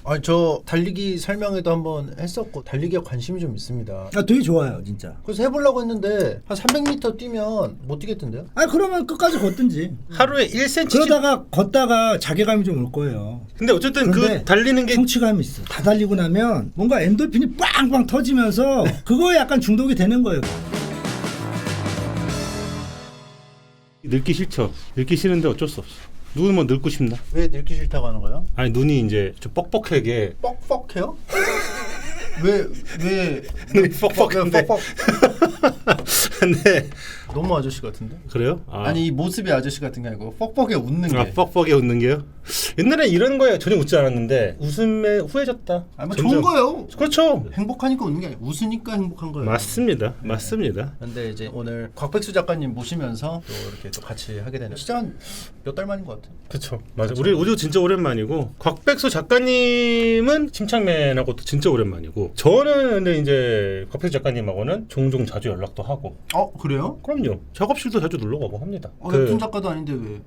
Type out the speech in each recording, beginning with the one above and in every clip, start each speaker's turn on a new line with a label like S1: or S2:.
S1: 아, 저 달리기 설명회도 한번 했었고 달리기에 관심이 좀 있습니다.
S2: 아, 되게 좋아요, 진짜.
S1: 그래서 해보려고 했는데 한 300m 뛰면 못 뛰겠던데요?
S2: 아, 그러면 끝까지 걷든지.
S3: 하루에 1cm.
S2: 그러다가 걷다가 자괴감이 좀 올 거예요.
S3: 근데 어쨌든
S2: 근데
S3: 그 달리는 게
S2: 성취감이 있어. 다 달리고 나면 뭔가 엔돌핀이 빵빵 터지면서 그거에 약간 중독이 되는 거예요.
S3: 늙기 싫죠. 늙기 싫은데 어쩔 수 없어. 누구는 뭐 늙고 싶나?
S1: 왜 늙기 싫다고 하는 거예요?
S3: 아니 눈이 이제 좀 뻑뻑하게.
S1: 뻑뻑해요? 왜
S3: 눈이 뻑뻑한데.
S1: 뻑뻑?
S3: 근데
S1: 너무 아저씨 같은데?
S3: 그래요?
S1: 아니 이 모습이 아저씨 같은 게 아니고 뻑뻑해 웃는 게.
S3: 아, 뻑뻑하게 웃는 게요? 옛날에 이런 거에 전혀 웃지 않았는데 웃음에 후해졌다.
S1: 뭐 좋은 거예요.
S3: 그렇죠.
S1: 행복하니까 웃는 게 아니고 웃으니까 행복한 거예요.
S3: 맞습니다. 맞습니다.
S1: 근데 이제 오늘 곽백수 작가님 모시면서 또 이렇게 또 같이 하게 되는 진짜 한 몇 달 만인 것 같아요.
S3: 그렇죠. 맞아. 우리도 진짜 오랜만이고 곽백수 작가님은 침착맨하고 또 진짜 오랜만이고 저는 근데 이제 곽백수 작가님하고는 종종 자주 연락도 하고.
S1: 그래요?
S3: 그럼요. 작업실도 자주 놀러 가고 합니다.
S1: 웹툰 작가도 아닌데 왜?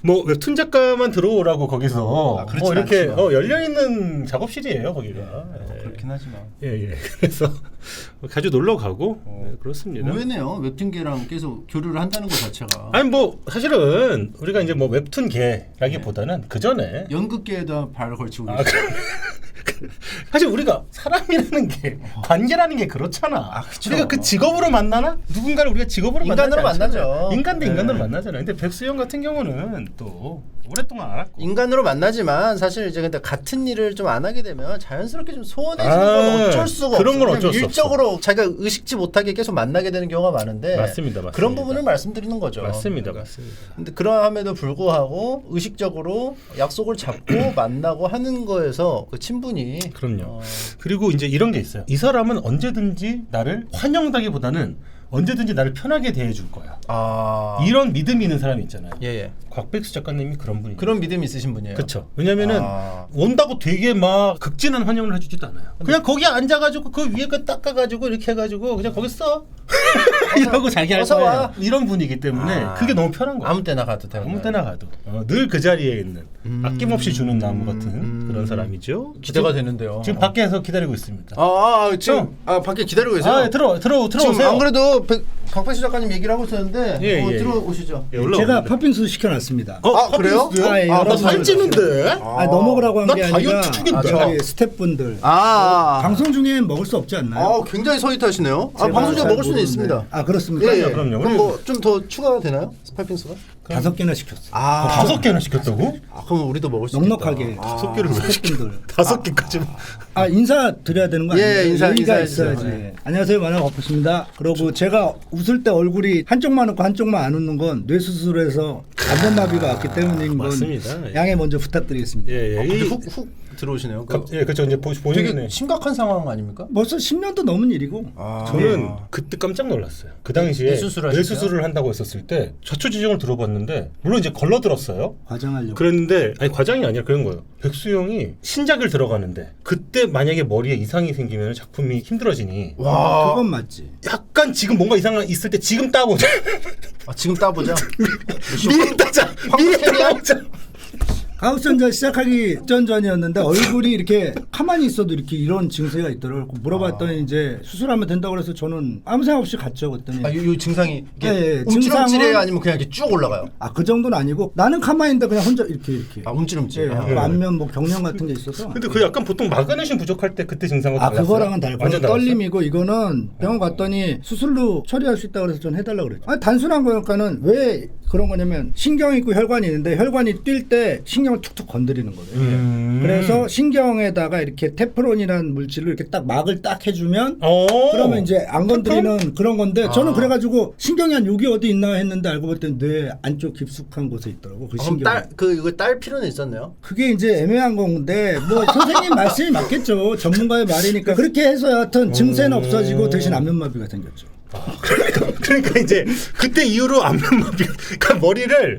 S3: 뭐 웹툰 작가만 들어오라고 거기서
S1: 그렇진
S3: 뭐 이렇게
S1: 않지만.
S3: 열려 있는 작업실이에요 거기가.
S1: 그렇긴 하지만.
S3: 예. 그래서 자주 놀러 가고 네, 그렇습니다.
S1: 의외네요. 웹툰계랑 계속 교류를 한다는 것 자체가.
S3: 아니 뭐 사실은 우리가 이제 뭐 웹툰계라기보다는 그 전에
S1: 연극계에다 발을 걸치고
S3: 아,
S1: 계시죠.
S3: 사실 우리가 사람이라는 게 관계라는 게 그렇잖아.
S1: 그쵸.
S3: 우리가 그 직업으로 만나나? 누군가를 우리가 직업으로
S1: 인간으로
S3: 만나지 않잖아요.
S1: 만나죠.
S3: 인간 대
S1: 네.
S3: 인간으로 만나잖아요. 근데 백수형 같은 경우는 또 오랫동안 알았고.
S1: 인간으로 만나지만 사실 이제 근데 같은 일을 좀 안 하게 되면 자연스럽게 좀 소원해지는 건 어쩔 수가
S3: 그런 건
S1: 없어요.
S3: 어쩔 수
S1: 일적으로 자기가 의식지 못하게 계속 만나게 되는 경우가 많은데
S3: 맞습니다.
S1: 그런 부분을 말씀드리는 거죠.
S3: 맞습니다.
S1: 그러니까.
S3: 맞습니다.
S1: 근데 그러함에도 불구하고 의식적으로 약속을 잡고 만나고 하는 거에서 그 친분이
S3: 그럼요. 그리고 이제 이런 게 있어요. 이 사람은 언제든지 나를 환영하기보다는 언제든지 나를 편하게 대해줄 거야. 이런 믿음이 있는 사람이 있잖아요.
S1: 예.
S3: 곽백수 작가님이 그런 분이에요.
S1: 그런 믿음이 있으신 분이에요.
S3: 그렇죠. 왜냐면은 온다고 되게 막 극진한 환영을 해주지도 않아요. 그냥 거기 앉아가지고 그 위에 거 닦아가지고 이렇게 해가지고 그냥 거기 써 이러고 자기 할
S1: 어서
S3: 거예요.
S1: 와.
S3: 이런 분이기 때문에 그게 너무 편한 거예요.
S1: 아무 때나 가도 되는
S3: 아무 때나 가도 늘 그 자리에 있는 아낌없이 주는 나무 같은 그런 사람이죠.
S1: 기대가 되는데요.
S3: 지금 밖에서 기다리고 있습니다.
S1: 지금 밖에 기다리고 계세요.
S3: 아, 들어오세요.
S1: 지금 안 그래도 곽백수 작가님 얘기를 하고 있었는데
S3: 예.
S1: 들어오시죠.
S3: 예, 올라옵니다.
S2: 제가 팥빙수 시켜놨습니다.
S1: 그래요?
S2: 아, 예,
S3: 나
S2: 여러분들.
S3: 살찌는데?
S2: 넘어가라고 한
S3: 나
S2: 게 아니라
S3: 다이어트 중인데.
S2: 저희 스태프분들 방송 중에 먹을 수 없지 않나요?
S1: 굉장히 서윗하시네요.
S2: 제가
S1: 방송 중에
S2: 잘
S1: 먹을 수는
S2: 모르는데.
S1: 있습니다.
S2: 아, 그렇습니까?
S1: 예.
S3: 그럼요.
S1: 그럼 뭐 좀 더 추가가 되나요? 스파이핑스가?
S2: 5개나 시켰어요.
S3: 5개나 시켰다고?
S1: 그럼 우리도 먹을 수
S2: 넉넉하게.
S1: 있겠다.
S3: 5개를 왜 시켜?
S2: 스태프분들.
S3: 5개까지.
S2: 인사 드려야 되는 거
S1: 예,
S2: 아니에요?
S1: 인사
S2: 예의가
S1: 해주세요.
S2: 있어야지.
S1: 네.
S2: 안녕하세요, 만화 곽백수입니다. 그리고 제가 웃을 때 얼굴이 한쪽만 웃고 한쪽만 안 웃는 건 뇌수술에서 안전마비가 왔기 때문인 건
S3: 맞습니다. 예.
S2: 양해 먼저 부탁드리겠습니다.
S3: 예.
S1: 근데 훅 들어오시네요.
S3: 예, 그렇죠. 이제
S1: 되게
S3: 보시는
S1: 심각한 상황 아닙니까?
S2: 벌써 10년도 넘은 일이고
S3: 저는 그때 깜짝 놀랐어요. 그 당시에
S1: 뇌수술을 하셨어요?
S3: 뇌수술을 한다고 했었을 때 자초지종을 들어봤는데 물론 이제 걸러들었어요.
S2: 과장하려고.
S3: 그랬는데 아니 과장이 아니라 그런 거예요. 백수형이 신작을 들어가는데 그때 만약에 머리에 이상이 생기면 작품이 힘들어지니
S2: 그건 맞지.
S3: 약간 지금 뭔가 이상한 있을 때 지금 따보자.
S1: 지금 따보자.
S3: 미리 따자. 미리 따보자.
S2: 가우스전자 시작하기 전이었는데 얼굴이 이렇게 가만히 있어도 이렇게 이런 증세가 있더라고요. 물어봤더니 이제 수술하면 된다고 그래서 저는 아무 생각 없이 갔죠. 그랬더니
S1: 이 증상이 이게
S2: 예,
S1: 움찔움찔해요?
S2: 증상은-
S1: 아니면 그냥 이렇게 쭉 올라가요?
S2: 그 정도는 아니고 나는 가만히 있는데 그냥 혼자 이렇게
S1: 움찔움찔.
S2: 예, 안면 뭐 경련 같은 게 있어서
S3: 근데 그 약간 보통 마그네슘 부족할 때 그때 증상과 달랐어요.
S2: 그거랑은 달라요.
S3: 완전
S2: 그건
S3: 달랐어요?
S2: 떨림이고 이거는 병원 갔더니 수술로 처리할 수 있다고 그래서 전 해달라고 그랬죠. 단순한 거니까는 왜 그런 거냐면 신경이 있고 혈관이 있는데 혈관이 뛸 때 신경을 툭툭 건드리는 거예요. 그래서 신경에다가 이렇게 테프론이라는 물질로 이렇게 딱 막을 딱 해주면 그러면 이제 안 건드리는 그런 건데 저는 그래가지고 신경이 한 여기 어디 있나 했는데 알고 봤더니 뇌 안쪽 깊숙한 곳에 있더라고 그 신경.
S1: 이거 딸 필요는 있었네요.
S2: 그게 이제 애매한 건데 뭐 선생님 말씀이 맞겠죠. 전문가의 말이니까 그렇게 해서 여하튼 증세는 없어지고 대신 안면마비가 생겼죠.
S3: 그러니까 이제 그때 이후로 안면마비 그러니까 머리를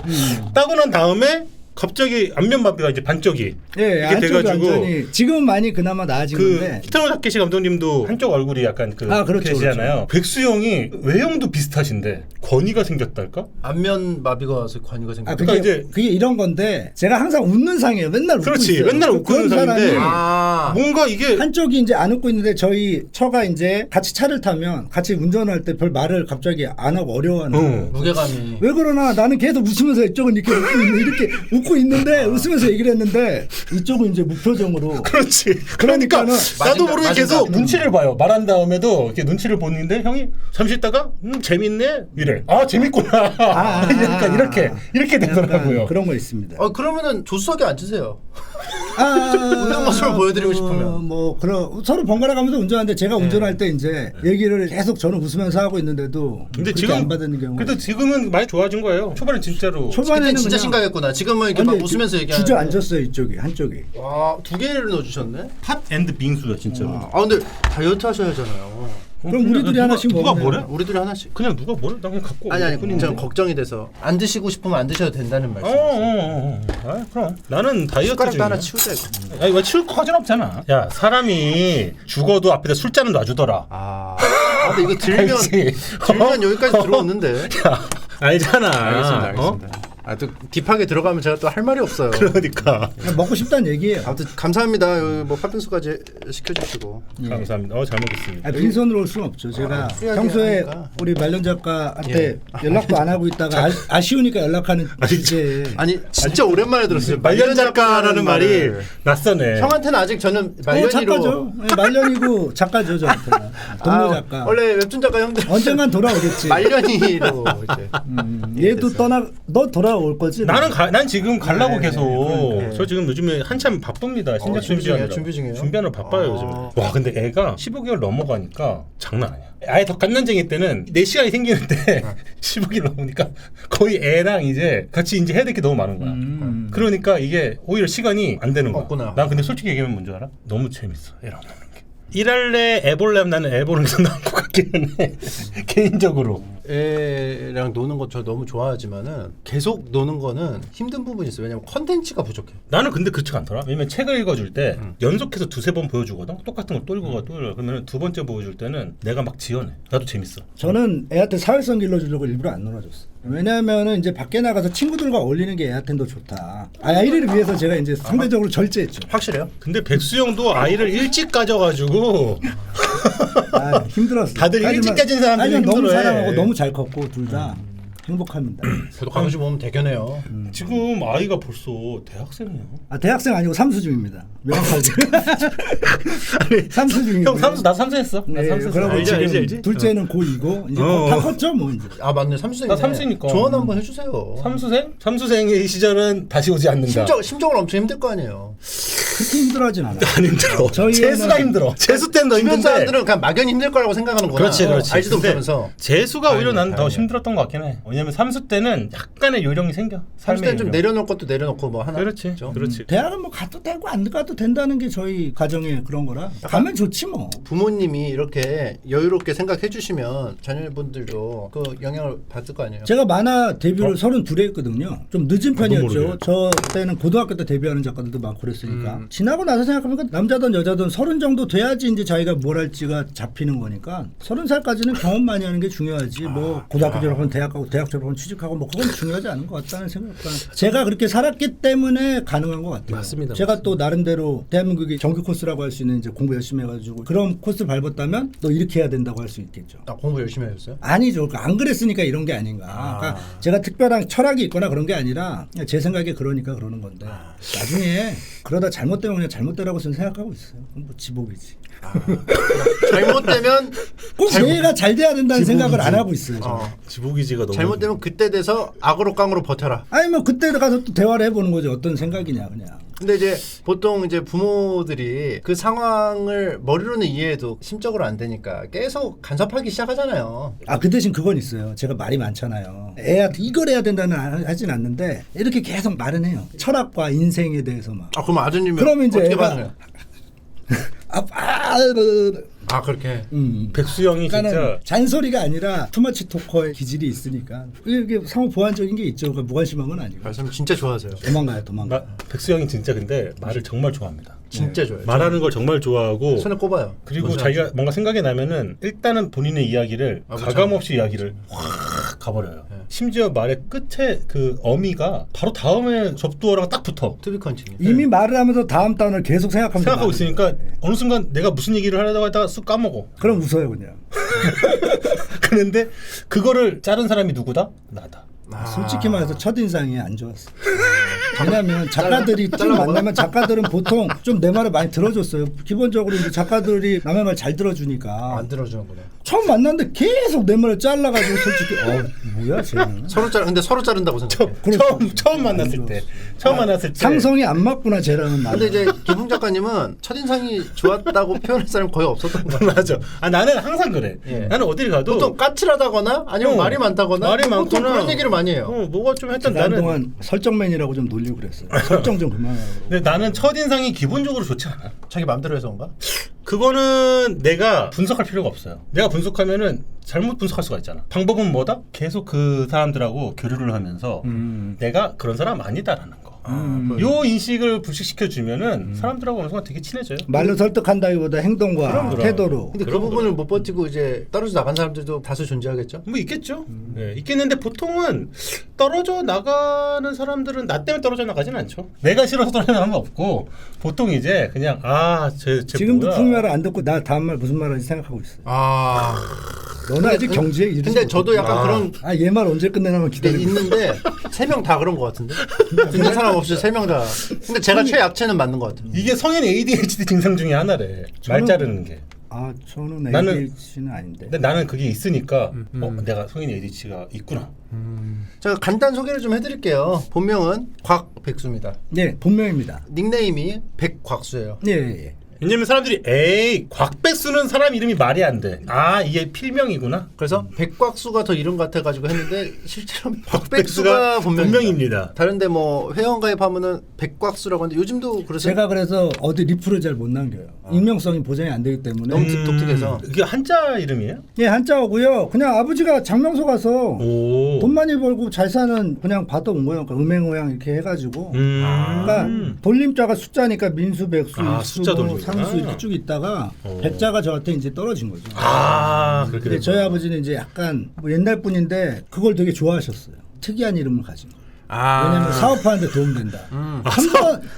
S3: 따고 난 다음에 갑자기 안면마비가 이제 반쪽이
S2: 예,
S3: 이렇게
S2: 안쪽이
S3: 돼가지고
S2: 완전히 지금은 많이 그나마 나아진
S3: 그
S2: 건데.
S3: 히타노 타케시 감독님도 한쪽 얼굴이 약간 그
S2: 그렇죠,
S3: 계시잖아요. 백수형이 외형도 비슷하신데 권위가 생겼달까?
S1: 안면 마비가 와서 관이가 생겼다.
S2: 그게,
S3: 그러니까 이제-
S2: 그게 이런 건데 제가 항상 웃는 상이에요. 맨날 웃고
S3: 그렇지,
S2: 있어요.
S3: 맨날 웃고
S2: 그런
S3: 있는 상인데
S2: 사람이
S1: 아,
S3: 뭔가 이게
S2: 한쪽이 이제 안 웃고 있는데 저희 처가 이제 같이 차를 타면 같이 운전할 때 별 말을 갑자기 안 하고 어려워하는 거예요.
S1: 무게감이.
S2: 왜 그러나 나는 계속 웃으면서 이쪽은 이렇게 웃고 있는데 웃으면서 얘기를 했는데 이쪽은 이제 무표정으로
S3: 그렇지. 그러니까
S2: 그러니까는
S3: 나도 모르게 계속
S1: 맞은가.
S3: 눈치를 봐요. 말한 다음에도 이렇게 눈치를 보는데 형이 잠시 있다가 재밌네 이래. 아 재밌구나. 그러니까 이렇게 되더라고요.
S2: 약간 그런 거 있습니다.
S1: 그러면은 조수석에 앉으세요.
S2: 웃는
S1: 웃는 모습을 보여드리고 싶으면.
S2: 뭐 그런 서로 번갈아 가면서 운전하는데 제가 운전할 때 이제 얘기를 계속 저는 웃으면서 하고 있는데도
S3: 근데
S2: 그렇게
S3: 지금
S2: 안 받는 경우.
S3: 그래도 지금은 많이 좋아진 거예요. 초반에 진짜로.
S1: 그때 진짜
S2: 그냥-
S1: 심각했구나. 지금은 이렇게 막
S2: 근데
S1: 웃으면서 얘기하는.
S2: 주저앉았어요 이쪽이 한쪽이.
S1: 와, 2개를 넣어주셨네.
S3: 팥앤드 빙수야 진짜로.
S1: 근데 다이어트 하셔야 하잖아요.
S2: 그럼 우리들이 하나씩
S3: 누가
S2: 먹으면-
S3: 뭐래?
S1: 우리들이 하나씩.
S3: 그냥 누가 뭐래? 나 그냥 갖고.
S1: 아니
S3: 그냥.
S1: 저는 걱정이 돼서 안 드시고 싶으면 안 드셔도 된다는 말씀.
S3: 아, 그럼 나는 다이어트
S1: 숟가락도
S3: 중이야.
S1: 하나 치우자 이거.
S3: 아니 왜 치울 거까진 없잖아. 야 사람이 죽어도 앞에다 술잔은 놔주더라.
S1: 근데 이거 들면
S3: 알지?
S1: 여기까지 들어오는데.
S3: 야 알잖아.
S1: 알겠습니다. 또 딥하게 들어가면 제가 또 할 말이 없어요.
S3: 그러니까.
S2: 그냥 먹고 싶다는 얘기예요.
S1: 아무튼 감사합니다. 여기 뭐 팥빙수까지 시켜주시고.
S3: 감사합니다. 잘 먹겠습니다.
S2: 빈손으로 올 수는 없죠. 제가
S1: 프리하게
S2: 평소에
S1: 하니까.
S2: 우리 말년 작가한테 연락도 안 하고 있다가 아쉬우니까 연락하는 주제.
S1: 아니 진짜 오랜만에 들었어요.
S3: 말년 작가라는 말이 낯서네.
S1: 형한테는 아직 저는 말년이로.
S2: 작가죠. 네, 말년이고 작가죠 저한테는. 동료 작가.
S1: 원래 웹툰 작가 형들
S2: 언젠간 돌아오겠지.
S1: 말년이로 이제.
S2: 얘도 너 돌아올 거지.
S3: 난 지금 가려고
S2: 네,
S3: 계속.
S2: 그러니까.
S3: 저 지금 요즘에 한참 바쁩니다. 신작
S1: 준비 중이에요?
S3: 준비하느라.
S1: 준비 중이에요?
S3: 준비하느라 바빠요 요즘. 와 근데 애가 15개월 넘어가니까 장난 아니야. 아예 더 갓난쟁이 때는 내 시간이 생기는데 15개월 넘으니까 거의 애랑 이제 같이 이제 해야 될 게 너무 많은 거야. 그러니까 이게 오히려 시간이 안 되는 거야.
S1: 없구나.
S3: 난 근데 솔직히 얘기하면 뭔지 알아? 너무 재밌어. 애랑 노는 게. 일할래 애볼래 나는 애보는 게 나은 것 같기는 해. 개인적으로.
S1: 애랑 노는 거 저 너무 좋아하지만은 계속 노는 거는 힘든 부분이 있어요. 왜냐면 컨텐츠가 부족해.
S3: 나는 근데 그렇지가 않더라. 왜냐면 책을 읽어줄 때 연속해서 두세 번 보여주거든. 똑같은 거 또 읽어가 또 읽어. 그러면 두 번째 보여줄 때는 내가 막 지어내. 나도 재밌어.
S2: 저는 애한테 사회성 길러주려고 일부러 안 놀아줬어. 왜냐하면은 이제 밖에 나가서 친구들과 어울리는 게 애한테는 더 좋다. 아이를 위해서 제가 이제 상대적으로 절제했죠.
S1: 확실해요?
S3: 근데 백수형도 아이를 일찍 가져가지고
S2: 힘들었어.
S3: 다들 일찍 가진 사람들이
S2: 너무
S3: 힘들어해.
S2: 사랑하고 너무 잘 컸고 둘 다 행복합니다.
S1: 그래도 광주 보면 대견해요.
S3: 지금 아이가 벌써 대학생이에요.
S2: 대학생 아니고 삼수중입니다. 명확하게. 삼수중이고.
S3: 형 삼수 나 삼수했어. 나
S2: 네,
S3: 삼수.
S2: 그러고
S3: 알지,
S2: 지금
S3: 알지, 알지?
S2: 둘째는 고2고 이제 다 컸죠 뭐 이제.
S1: 맞네. 삼수생이네.
S3: 나 삼수니까.
S1: 조언 한번 해주세요.
S3: 삼수생? 삼수생의 시절은 다시 오지 않는다.
S1: 심적으로 엄청 힘들 거 아니에요.
S2: 그렇게 힘들어하진 않아.
S3: 안 힘들어.
S2: 저희
S3: 재수가
S2: 애는-
S3: 힘들어. 재수 때는 더
S1: 주변
S3: 힘든데.
S1: 사람들은 그냥 막연히 힘들 거라고 생각하는 거야.
S3: 그렇지.
S1: 알지도
S3: 근데
S1: 못하면서.
S3: 재수가 오히려 난 더
S1: 다행이야.
S3: 힘들었던 것 같긴 해. 왜냐면 삼수 때는 약간의 요령이 생겨.
S1: 삼수 때는 좀
S3: 요령.
S1: 내려놓을 것도 내려놓고 뭐 하나.
S3: 그렇지.
S1: 있죠.
S3: 그렇지.
S2: 대학은 뭐 가도 되고 안 가도 된다는 게 저희 가정의 그런 거라 가면 좋지 뭐.
S1: 부모님이 이렇게 여유롭게 생각해 주시면 자녀분들도 그 영향을 받을 거 아니에요.
S2: 제가 만화 데뷔를 32에 했거든요. 좀 늦은 편이었죠.
S3: 모르게.
S2: 저 때는 고등학교 때 데뷔하는 작가들도 많고 그랬으니까. 지나고 나서 생각해보니까 남자든 여자든 30 정도 돼야지 이제 자기가 뭘 할지가 잡히는 거니까 30살까지는 경험 많이 하는 게 중요하지. 뭐 고등학교 졸업하면 대학 가고 대학 졸업하면 취직하고 뭐 그건 중요하지 않은 것 같다는 생각과 제가 그렇게 살았기 때문에 가능한 것 같아요.
S3: 맞습니다.
S2: 제가 또 나름대로 대한민국의 정규 코스라고 할 수 있는 이제 공부 열심히 해가지고 그런 코스 밟았다면 너 이렇게 해야 된다고 할 수 있겠죠.
S1: 공부 열심히 하셨어요?
S2: 아니죠. 안 그랬으니까 이런 게 아닌가. 그러니까 제가 특별한 철학이 있거나 그런 게 아니라 그냥 제 생각에 그러니까 그러는 건데 나중에 그러다 잘못되면 그냥 잘못되라고 저는 생각하고 있어요. 그건 뭐 지복이지.
S1: 잘못되면
S2: 꼭 내가 잘 돼야 된다는 생각을 안 하고 있어요. 저는.
S3: 지복이지가 너무
S1: 잘못되면 그때 돼서 악으로 깡으로 버텨라.
S2: 아니면 그때 가서 또 대화를 해보는 거죠. 어떤 생각이냐 그냥.
S1: 근데 이제 보통 이제 부모들이 그 상황을 머리로는 이해해도 심적으로 안 되니까 계속 간섭하기 시작하잖아요.
S2: 그 대신 그건 있어요. 제가 말이 많잖아요. 애한테 이걸 해야 된다는 하진 않는데 이렇게 계속 말은 해요. 철학과 인생에 대해서 막.
S1: 그럼 아드님이
S2: 그러면 이제
S1: 어떻게
S2: 애가
S1: 반응해요? 아 그렇게.
S3: 백수형이
S2: 그러니까는
S3: 진짜
S2: 잔소리가 아니라 투머치 토커의 기질이 있으니까 이게 상호 보완적인 게 있죠. 그러니까 무관심한 건 아니고.
S1: 말씀 진짜 좋아하세요.
S2: 도망가요, 도망가.
S3: 백수형이 진짜 근데 말을 정말 좋아합니다.
S1: 진짜 좋아요.
S3: 말하는 걸 정말 좋아하고
S1: 손에 꼽아요.
S3: 그리고
S1: 맞아요.
S3: 자기가 뭔가 생각이 나면은 일단은 본인의 이야기를
S1: 아, 그렇죠.
S3: 가감없이 이야기를 확 가버려요.
S1: 네.
S3: 심지어 말의 끝에 그 어미가 바로 다음에 접두어랑 딱 붙어.
S1: 투비컨치니.
S2: 이미 말을 하면서 다음 단어를 계속 생각하면서
S3: 생각하고
S2: 말을
S3: 있으니까
S2: 해요.
S3: 어느 순간 내가 무슨 얘기를 하려다가 하다가 쑥 까먹어.
S2: 그럼 웃어요 그냥.
S3: 그런데 그거를 자른 사람이 누구다? 나다.
S2: 솔직히 말해서 첫인상이 안 좋았어. 왜냐면 작가들이 쭉
S1: 잘라
S2: 만나면 작가들은 보통 좀 내 말을 많이 들어줬어요. 기본적으로 이제 작가들이 남의 말 잘 들어주니까.
S1: 안 들어주는구나.
S2: 처음 만났는데 계속 내 말을 잘라가지고 솔직히 뭐야 쟤는.
S1: 근데 서로 자른다고 생각해.
S3: 처음 만났을 때. 처음 만났을 때.
S2: 상성이 안 맞구나 쟤랑은 나는.
S1: 근데 이제 김풍 작가님은 첫인상이 좋았다고 표현할 사람이 거의 없었던 거 같아요.
S3: 맞아. 나는 항상 그래.
S1: 예.
S3: 나는 어딜 가도
S1: 보통 까칠하다거나 아니면 말이 많다거나
S3: 말이
S1: 보통
S3: 많거나
S1: 그런 얘기를 많이 해요.
S3: 뭐가 좀 했던
S2: 제가
S3: 나는
S2: 한동안 설정맨이라고 좀 놀리고 그랬어요. 설정 좀 그만하고.
S3: 근데 나는 첫인상이 기본적으로 좋지 않아.
S1: 자기 마음대로 해서인가?
S3: 그거는 내가 분석할 필요가 없어요. 내가 분석하면은 잘못 분석할 수가 있잖아. 방법은 뭐다? 계속 그 사람들하고 교류를 하면서 내가 그런 사람 아니다라는 거. 요 인식을 불식시켜 주면은 사람들하고 어느 순간 되게 친해져요.
S2: 말로 설득한다기보다 행동과
S3: 그럼.
S2: 태도로.
S1: 근데 그
S3: 그럼,
S1: 부분을 못 버티고 이제 떨어져 나간 사람들도 다수 존재하겠죠?
S3: 뭐 있겠죠. 네, 있겠는데 보통은 떨어져 나가는 사람들은 나 때문에 떨어져 나가진 않죠. 내가 싫어서 떨어져 나가는 거 없고 보통 이제 그냥 쟤
S2: 지금도
S3: 뭐야.
S2: 풍 말을 안 듣고 나 다음 말 무슨 말하지 생각하고 있어요.
S1: 아.
S2: 너는 아직 경지에 이르지
S1: 근데 저도
S2: 못했구나.
S1: 약간 그런
S2: 얘 말 언제 끝내나면
S1: 게
S2: 기다리고
S1: 있는데 3명 다 그런 것 같은데? 듣는 사람 없이 3명 다. 근데 제가 최약체는 맞는 것 같아요.
S3: 이게 성인 ADHD 증상 중에 하나래. 말 자르는 게.
S2: 저는
S3: 나는-
S2: ADHD는 아닌데.
S3: 근데 나는 그게 있으니까 내가 성인 ADHD가 있구나.
S1: 제가 간단 소개를 좀 해드릴게요. 본명은 곽백수입니다.
S2: 네, 본명입니다.
S1: 닉네임이 백곽수예요.
S2: 예, 예.
S3: 왜냐면 사람들이 에이 곽백수는 사람 이름이 말이 안 돼. 이게 필명이구나.
S1: 그래서 백곽수가 더 이름 같아가지고 했는데 실제로
S3: 백수가
S1: 곽백수가 본명입니다.
S3: 본명입니다.
S1: 다른데 뭐 회원가입하면은 백곽수라고 하는데 요즘도 그러세요?
S2: 제가 그래서 어디 리플을 잘 못 남겨요. 익명성이 보장이 안 되기 때문에.
S1: 너무 독특해서.
S3: 이게 한자 이름이에요?
S2: 예, 한자어고요. 그냥 아버지가 장명소 가서
S3: 오.
S2: 돈 많이 벌고 잘 사는 그냥 받아온 거예요. 그러니까 음행오양 이렇게 해가지고. 그러니까 돌림자가 숫자니까 민수, 백수,
S3: 숫자
S2: 일수, 뭐
S3: 돌리구나.
S2: 상수 이렇게 쭉 있다가 백자가 저한테 이제 떨어진 거죠.
S3: 그렇게
S2: 근데
S3: 됐구나.
S2: 저희 아버지는 이제 약간 뭐 옛날 분인데 그걸 되게 좋아하셨어요. 특이한 이름을 가진 거. 왜냐면 사업하는데 도움된다.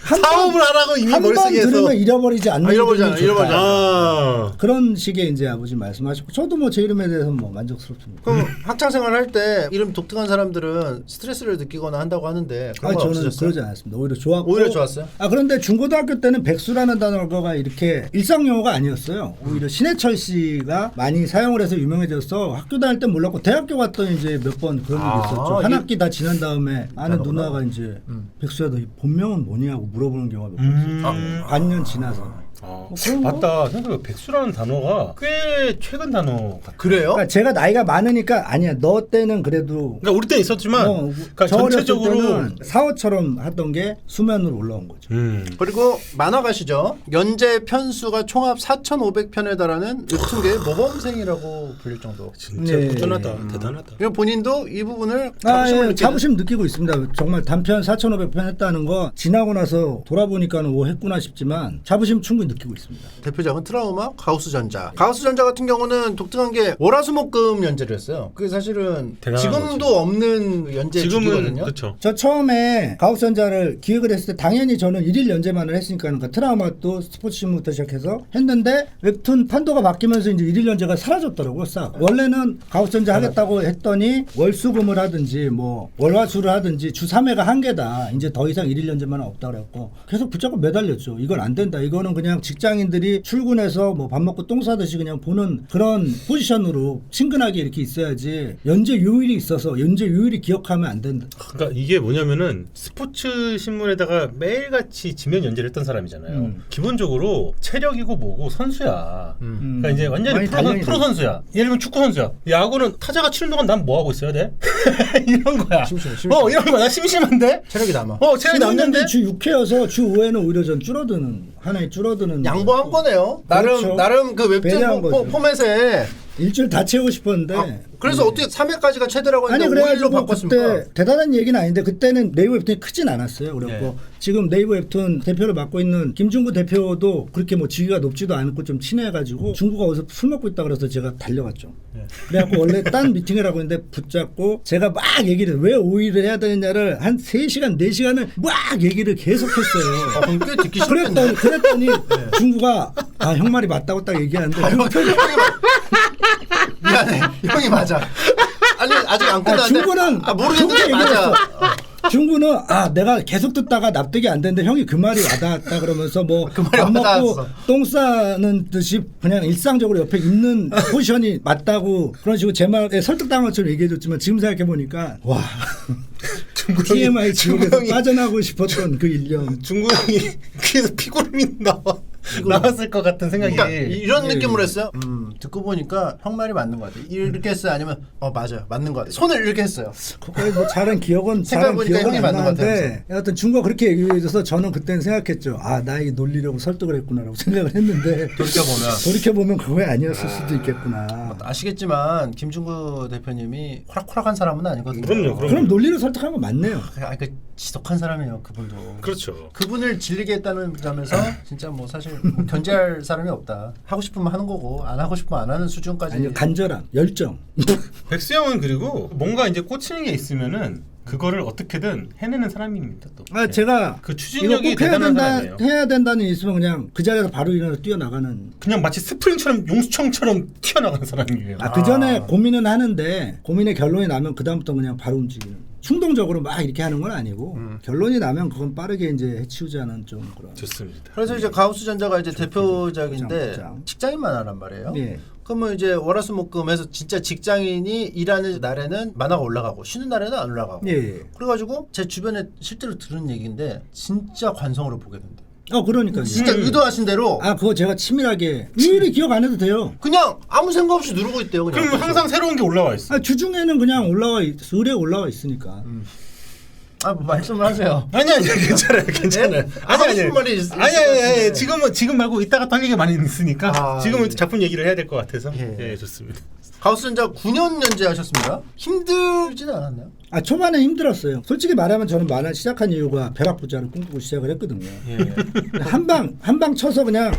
S3: 사업을 하라고 이미
S2: 한번
S3: 머릿속에 해서.
S2: 들으면 잃어버리지 않는
S1: 잃어버리잖아,
S2: 이름이 좋다.
S1: 잃어버리잖아.
S2: 그런 식의 이제 아버지 말씀하셨고 저도 뭐 제 이름에 대해서 뭐 만족스럽습니다.
S1: 그럼 학창 생활할 때 이름 독특한 사람들은 스트레스를 느끼거나 한다고 하는데 그런 건
S2: 저는
S1: 없으셨어요?
S2: 그러지 않았습니다. 오히려 좋았고.
S1: 오히려 좋았어요?
S2: 그런데 중고등학교 때는 백수라는 단어가 이렇게 일상 용어가 아니었어요. 오히려 신해철 씨가 많이 사용을 해서 유명해져서 학교 다닐 때 몰랐고 대학교 갔더니 이제 몇 번 그런 일이 있었죠. 한 학기 다 지난 다음에 아는 누나가 이제 백수야 너 본명은 뭐냐고 물어보는 경우가 몇 번 있었어요. 반년 지나서. 그런 거?
S3: 맞다. 생각해보면 백수라는 단어가 꽤 최근 단어 같아.
S1: 그래요?
S2: 그러니까 제가 나이가 많으니까 아니야 너 때는 그래도
S3: 그러니까 우리 때는 있었지만 그러니까
S2: 저 어렸을
S3: 전체적으로
S2: 때는 사어처럼 하던 게 수면으로 올라온 거죠.
S1: 그리고 만화가시죠. 연재 편수가 총합 4,500편에 달하는 웹툰계의 모범생이라고 불릴 정도.
S3: 진짜
S2: 네.
S3: 꾸준하다. 대단하다.
S1: 그리고 본인도 이 부분을 자부심을 느끼는
S2: 자부심 느끼고 있습니다. 정말 단편 4,500편 했다는 거 지나고 나서 돌아보니까는 오 했구나 싶지만 자부심 충분히 느끼고 있습니다.
S1: 대표작은 트라우마, 가우스전자. 가우스전자 같은 경우는 독특한 게 월화수목금 연재를 했어요. 그게 사실은
S3: 대단한
S1: 지금도
S3: 거지.
S1: 없는 연재 주기거든요.
S3: 그렇죠.
S2: 저 처음에 가우스전자를 기획을 했을 때 당연히 저는 1일 연재만을 했으니까 그러니까 트라우마도 스포츠신문부터 시작해서 했는데 웹툰 판도가 바뀌면서 이제 1일 연재가 사라졌더라고요. 싹. 원래는 가우스전자 하겠다고 했더니 월수금을 하든지 뭐 월화수를 하든지 주 3회가 한계다. 이제 더 이상 1일 연재만은 없다 그랬고 계속 붙잡고 매달렸죠. 이건 안 된다. 이거는 그냥 직장인들이 출근해서 뭐 밥 먹고 똥 싸듯이 그냥 보는 그런 포지션으로 친근하게 이렇게 있어야지 연재 요일이 있어서 연재 요일이 기억하면 안 된다.
S3: 그러니까 이게 뭐냐면은 스포츠 신문에다가 매일같이 지면 연재를 했던 사람이잖아요. 기본적으로 체력이고 뭐고 선수야. 그러니까 이제 완전히
S2: 많이 단련이
S3: 프로 선수야. 예를 들면 축구 선수야. 야구는 타자가 치는 동안 난 뭐 하고 있어야 돼? 이런 거야.
S1: 심심해.
S3: 이런 거야. 나 심심한데?
S1: 체력이 남아.
S3: 체력이 남는데?
S2: 주 6회여서 주 5회는 오히려 전 줄어드는 쓰는
S1: 양보한 거네요. 나름
S2: 그렇죠.
S1: 나름 그 웹툰
S2: 배려한 거죠.
S1: 포맷에.
S2: 일주일 다 채우고 싶었는데
S1: 그래서 어떻게 3회까지가 최대라고
S2: 아니
S1: 했는데 5일로
S2: 그래가지고
S1: 바꿨습니까?
S2: 그때 대단한 얘기는 아닌데 그때는 네이버 웹툰이 크진 않았어요. 그래갖고
S1: 네.
S2: 지금 네이버 웹툰 대표를 맡고 있는 김중구 대표도 그렇게 뭐 직위가 높지도 않고 좀 친해가지고 중구가 어디서 술 먹고 있다 그래서 제가 달려갔죠. 그래갖고 원래 딴 미팅이라고 했는데 붙잡고 제가 막 얘기를 왜 5일을 해야 되느냐를 한 3시간 4시간을 막 얘기를 계속했어요.
S1: 그럼 꽤 듣기 싫겠네.
S2: 그랬더니 중구가 아, 형 말이 맞다고 딱 얘기하는데
S1: 미안해. 형이 맞아. 아니 아직 안 끝났는데.
S2: 중구는
S1: 모르겠는데 맞아.
S2: 중구는 아 내가 계속 듣다가 납득이 안 되는데 형이 그 말이 와닿았다 그러면서 뭐
S1: 그 말이
S2: 밥 먹고
S1: 와닿았어.
S2: 똥 싸는 듯이 그냥 일상적으로 옆에 있는 포지션이 맞다고 그런 식으로 제 말에 설득당한 것처럼 얘기해줬지만 지금 생각해 보니까 와 TMI 지옥에서 빠져나가고 싶었던 그 1년
S3: 중구 형이 귀에서 피고름이 나왔을 것 같은 생각이.
S1: 그러니까 이런 느낌으로 했어요. 듣고 보니까 형 말이 맞는 것 같아. 이렇게 했어요. 아니면 맞아요. 맞는 것 같아. 손을 이렇게 했어요.
S2: 그거에 뭐 잘한 기억은
S1: 생각해보니까 형이
S2: 안
S1: 맞는 것
S2: 나는데 여하튼 중국가 그렇게 얘기해줘서 저는 그때는 생각했죠. 아 나에게 놀리려고 설득을 했구나라고 생각을 했는데 돌이켜보면 그거 아니었을 수도 있겠구나.
S1: 아시겠지만 김중구 대표님이 호락호락한 사람은 아니거든요.
S3: 그럼요.
S2: 그럼 논리로 설득한 건 맞네요.
S1: 그 지독한 사람이에요. 그분도.
S3: 그렇죠.
S1: 그분을 질리게 했다는 점에서 진짜 뭐 사실 뭐 견제할 사람이 없다. 하고 싶으면 하는 거고 안 하고 싶으면 안 하는 수준까지.
S2: 아니요 간절함, 열정.
S3: 백수형은 그리고 뭔가 이제 꽂히는 게 있으면은 그거를 어떻게든 해내는 사람입니다. 또.
S2: 아 제가
S3: 그
S2: 이거
S3: 추진력이
S2: 꼭 해야
S3: 대단한
S2: 된다
S3: 사람이에요.
S2: 해야 된다는 일 있으면 그냥 그 자리에서 바로 일어나서 뛰어나가는.
S3: 그냥 마치 스프링처럼 용수청처럼 튀어나가는 사람이에요.
S2: 그 전에 고민은 하는데 고민의 결론이 나면 그 다음부터 그냥 바로 움직이는. 충동적으로 막 이렇게 하는 건 아니고 결론이 나면 그건 빠르게 이제 해치우자는 좀 그런.
S3: 좋습니다.
S1: 그래서 이제 가우스전자가 이제 대표작인데
S2: 부장.
S1: 직장인 만화란 말이에요.
S2: 예.
S1: 그러면 이제 월화수목금해서 진짜 직장인이 일하는 날에는 만화가 올라가고 쉬는 날에는 안 올라가고.
S2: 예.
S1: 그래가지고 제 주변에 실제로 들은 얘기인데 진짜 관성으로 보게 된대.
S2: 그러니까요.
S1: 진짜 의도하신 대로
S2: 아 그거 제가 치밀하게 일일이 기억 안 해도 돼요.
S1: 그냥 아무 생각 없이 누르고 있대요. 그냥.
S3: 그럼 항상 새로운 게 올라와 있어.
S2: 주중에는 그냥 의뢰 올라와 있으니까.
S1: 뭐 말씀을 하세요.
S3: 아니 괜찮아요. 괜찮아요.
S1: 하고 싶은 말이 있을
S3: 아니
S1: 것 같은데.
S3: 지금 말고 이따가 할 얘기가 많이 있으니까 지금은
S1: 예.
S3: 작품 얘기를 해야 될 것 같아서
S1: 예.
S3: 좋습니다.
S1: 가우스전자 9년 연재하셨습니다. 힘들지는 않았나요?
S2: 초반에 힘들었어요. 솔직히 말하면 저는 만화 시작한 이유가 벼락부자를 꿈꾸고 시작을 했거든요. 한방 쳐서 그냥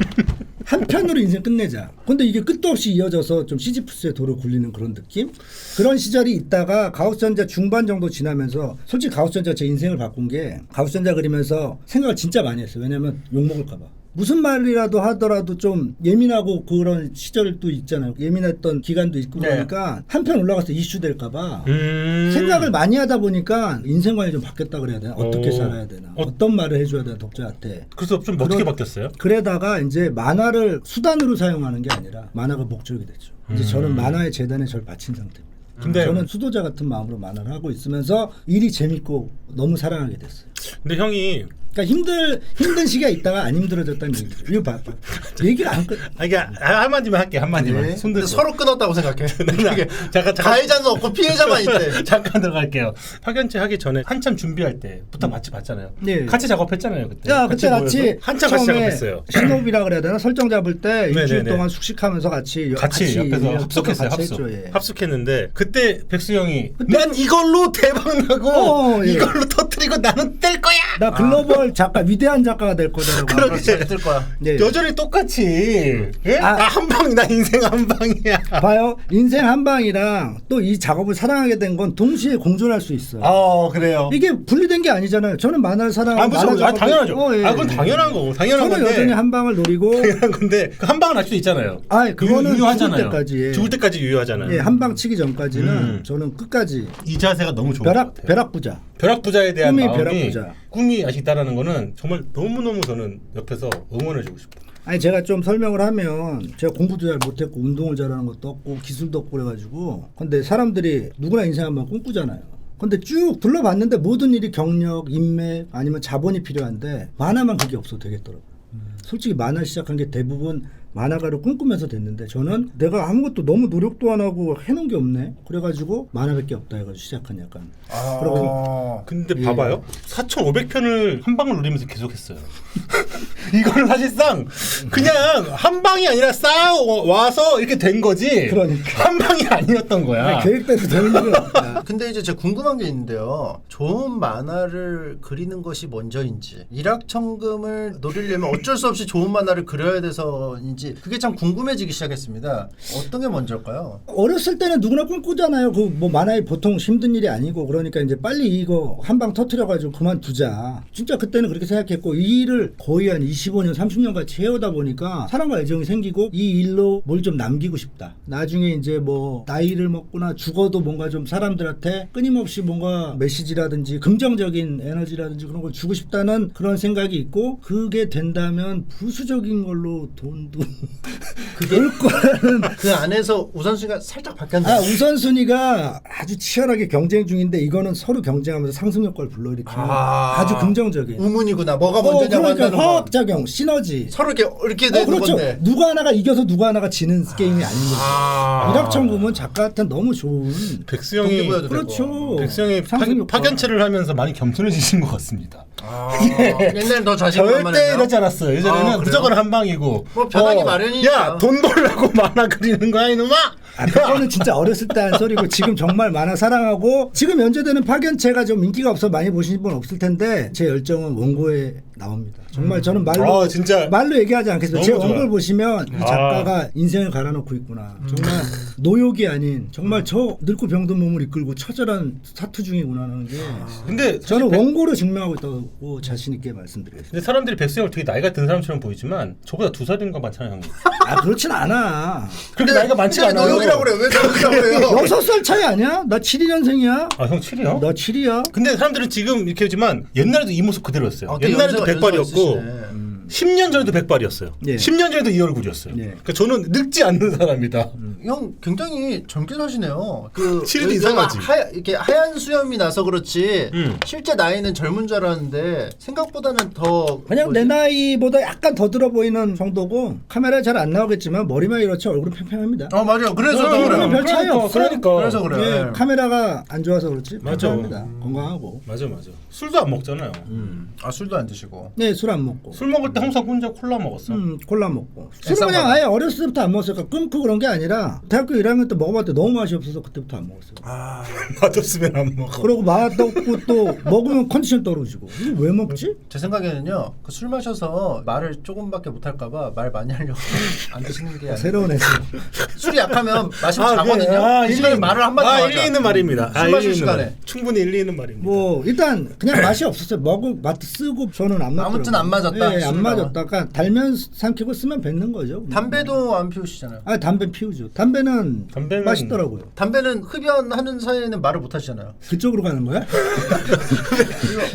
S2: 한 편으로 인생 끝내자. 근데 이게 끝도 없이 이어져서 좀 시지프스의 도를 굴리는 그런 느낌? 그런 시절이 있다가 가우스전자 중반 정도 지나면서 솔직히 가우스전자 제 인생을 바꾼 게 가우스전자 그리면서 생각을 진짜 많이 했어요. 왜냐면 욕먹을까 봐. 무슨 말이라도 하더라도 좀 예민하고 그런 시절도 있잖아요. 예민했던 기간도 있고 그러니까 한 편 올라가서 이슈 될까 봐 생각을 많이 하다 보니까 인생관이 좀 바뀌었다 그래야 되나? 어떻게 살아야 되나? 어떤 말을 해줘야 되나 독자한테.
S3: 그래서 좀 어떻게 바뀌었어요?
S2: 그러다가 이제 만화를 수단으로 사용하는 게 아니라 만화가 목적이 됐죠. 이제 저는 만화의 재단에 절 바친 상태입니다.
S3: 근데
S2: 저는 수도자 같은 마음으로 만화를 하고 있으면서 일이 재밌고 너무 사랑하게 됐어요.
S3: 근데 형이
S2: 그러니까 힘든 시기가 있다가 안 힘들어졌다는 얘기죠. 이거 봐. 얘기를 안 끝.
S3: 한마디만 할게 한마디만.
S1: 네.
S3: 손 들고.
S1: 서로 끊었다고 생각해.
S3: 잠깐
S1: 가해자는 없고 피해자만 있대.
S3: 잠깐 들어갈게요. 파견제 하기 전에 한참 준비할 때부터 같이 봤잖아요.
S2: 네.
S3: 같이 작업했잖아요 그때.
S2: 그때 같이
S3: 모여서 한참 같이 작업했어요.
S2: 신호비라 그래야 되나 설정 잡을 때 일주일
S3: 네네네.
S2: 동안 숙식하면서 같이
S3: 옆에서 합숙했어요.
S2: 같이
S3: 합숙.
S2: 했죠, 예.
S3: 합숙했는데 그때 백수 형이 난 이걸로 대박 나고
S2: 예.
S3: 이걸로 터뜨리고 나는 뗄 거야.
S2: 나 글로벌 작가 위대한 작가가 될 거다라고.
S3: 그렇게
S1: 뜰 거야.
S2: 네.
S3: 여전히 똑같이. 예?
S2: 아.
S3: 나 한방 나 인생 한방이야.
S2: 봐요. 인생 한 방이랑 또 이 작업을 사랑하게 된 건 동시에 공존할 수 있어.
S1: 그래요.
S2: 이게 분리된 게 아니잖아요. 저는 만화를 사랑하고 만화 작업을-
S3: 당연하죠.
S2: 예.
S3: 그건 당연한 거고 당연한
S2: 저는
S3: 건데.
S2: 여전히 한 방을 노리고
S3: 당연한 건데 그 한 방은 할 수 있잖아요.
S2: 그거는
S3: 유효하잖아요.
S2: 죽을 때까지. 예.
S3: 죽을 때까지 유효하잖아요.
S2: 예, 한 방 치기 전까지는 저는 끝까지
S3: 이 자세가 너무 좋은 것 같아요.
S2: 벼락부자.
S3: 벼락부자에 대한
S2: 꿈이
S3: 마음이
S2: 벼락부자.
S3: 꿈이 아직 있다라는 거는 정말 너무너무 저는 옆에서 응원해주고 싶어요.
S2: 아니 제가 좀 설명을 하면 제가 공부도 잘 못했고 운동을 잘하는 것도 없고 기술도 없고 그래가지고 근데 사람들이 누구나 인생 한번 꿈꾸잖아요. 근데 쭉 둘러봤는데 모든 일이 경력, 인맥 아니면 자본이 필요한데 만화만 그게 없어도 되겠더라고요. 솔직히 만화 시작한 게 대부분 만화가를 꿈꾸면서 됐는데 저는 내가 아무것도 너무 노력도 안 하고 해놓은 게 없네. 그래가지고 만화밖에 없다 해가지고 시작한 약간. 그리고
S3: 근데
S2: 예.
S3: 봐봐요. 4,500편을 한 방을 누리면서 계속했어요. 이거는 사실상 그냥 한 방이 아니라 쌓아와서 이렇게 된 거지.
S2: 그러니까.
S3: 한 방이 아니었던 거야.
S2: 계획대로 되는 일은 없다.
S1: 근데 이제 제가 궁금한 게 있는데요. 좋은 만화를 그리는 것이 먼저인지 일확천금을 노리려면 어쩔 수 없이 좋은 만화를 그려야 돼서인지 그게 참 궁금해지기 시작했습니다. 어떤 게 먼저일까요?
S2: 어렸을 때는 누구나 꿈꾸잖아요. 그 뭐 만화에 보통 힘든 일이 아니고 그러니까 이제 빨리 이거 한 방 터트려가지고 그만두자. 진짜 그때는 그렇게 생각했고 이 일을 거의 한 25년, 30년 같이 해오다 보니까 사랑과 애정이 생기고 이 일로 뭘 좀 남기고 싶다. 나중에 이제 뭐 나이를 먹거나 죽어도 뭔가 좀 사람들한테 끊임없이 뭔가 메시지라든지 긍정적인 에너지라든지 그런 걸 주고 싶다는 그런 생각이 있고 그게 된다면 부수적인 걸로 돈도 올 거라는
S1: 그 안에서 우선순위가 살짝 바뀌었는데
S2: 우선순위가 아주 치열하게 경쟁 중인데 이거는 서로 경쟁하면서 상승 효과를 불러일으키는 아주 긍정적인
S1: 우문이구나. 뭐가 먼저냐고
S2: 그러니까
S1: 한다는 거.
S2: 화학작용, 시너지.
S1: 서로 이렇게 되는
S2: 그렇죠.
S1: 건데.
S2: 누가 하나가 이겨서 누가 하나가 지는 게임이 아닌 거죠. 일확천금은 작가한테 너무 좋은.
S3: 백수형이
S1: 동기부여도
S2: 그렇죠.
S1: 되고.
S3: 백수형이
S2: 상승 효과.
S3: 파견체를 하면서 많이 겸손해지신 것 같습니다.
S1: 옛날엔 더 자신만만했나요?
S3: 절대 이러지 않았어요. 예전에는
S1: 그래요?
S3: 무조건 한 방이고.
S1: 뭐 변하기 마련이니까.
S3: 야, 돈 벌라고 만화 그리는 거야 이놈아.
S2: 그거는 진짜 어렸을 때 한 소리고 지금 정말 만화 사랑하고 지금 연재되는 파견체가 좀 인기가 없어 많이 보시는 분 없을 텐데 제 열정은 원고에 나옵니다. 정말 저는 말로
S3: 진짜
S2: 말로 얘기하지 않겠습니다. 제
S3: 너무 좋아요.
S2: 원고를 보시면 이 작가가 인생을 갈아놓고 있구나. 정말 노욕이 아닌 정말 저 늙고 병든 몸을 이끌고 처절한 사투 중이구나 하는 게
S3: 근데
S2: 저는 원고로 증명하고 있다고 자신 있게 말씀드리겠습니다.
S3: 근데 사람들이 백수형을 되게 나이가 든 사람처럼 보이지만 저보다 2살인가 많잖아요. 형님.
S2: 그렇진 않아.
S3: 그렇게 나이가 많지가 않아요.
S1: 노역이라고 그래. 왜 노역이라고 그래요?
S2: 6살 차이 아니야? 나 72년생이야.
S3: 아, 형 7이요?
S2: 나 7이야.
S3: 근데 사람들은 지금 이렇게 하지만 옛날에도 이 모습 그대로였어요. 옛날에도 백발이었고 10년 전에도 백발이었어요.
S2: 예.
S3: 10년 전에도 이 얼굴이었어요.
S2: 예.
S3: 그러니까 저는 늙지 않는 사람이다.
S1: 형 굉장히 젊게 사시네요. 그
S3: 실은 이상하지.
S1: 이렇게 하얀 수염이 나서 그렇지
S3: 음.
S1: 실제 나이는 젊은 줄 알았는데 생각보다는 더
S2: 그냥 내 나이보다 약간 더 들어 보이는 정도고 카메라에 잘 안 나오겠지만 머리만 이렇지 얼굴은 팽팽합니다.
S1: 맞아요. 그래서 더
S2: 그러면
S1: 그래요.
S2: 별 차이 없어요.
S3: 그러니까.
S1: 그래서 그래요.
S2: 예, 카메라가 안 좋아서 그렇지
S3: 맞아.
S2: 팽팽합니다. 건강하고.
S3: 맞아. 술도 안 먹잖아요.
S1: 술도 안 드시고.
S2: 네, 술 안 먹고.
S3: 술 먹을 때 항상 혼자 콜라 먹었어.
S2: 콜라 먹고. 술은 그냥 아예 어렸을 때부터 안 먹었으니까 끊고 그런 게 아니라 대학교 1학년 때 먹어봤는데 너무 맛이 없어서 그때부터 안 먹었어요.
S3: 맛없으면 안 먹어.
S2: 그리고 맛없고 또 먹으면 컨디션 떨어지고. 이거 왜 먹지?
S1: 제 생각에는요. 그 술 마셔서 말을 조금밖에 못 할까봐 말 많이 하려고 안 드시는 게 아니에요.
S2: 새로운 애들.
S1: 술이 약하면 마시면
S3: 아,
S1: 자거든요. 이 시간에 말을 한마디 더 하자.
S3: 일리 있는 말입니다.
S1: 술 마실
S3: 일리 있는
S1: 시간에.
S3: 말. 충분히 일리 있는 말입니다.
S2: 뭐 일단 그냥 맛이 없었어요. 먹은 맛 쓰고 저는 안 맞더라고요.
S1: 아무튼 안 맞았다,
S2: 예, 안
S1: 술이랑.
S2: 맞았다가 달면 삼키고 쓰면 뱉는 거죠.
S1: 담배도 안 피우시잖아요.
S2: 담배 피우죠. 담배는 맛있더라고요.
S1: 담배는 흡연하는 사이에는 말을 못 하시잖아요.
S2: 그쪽으로 가는 거야?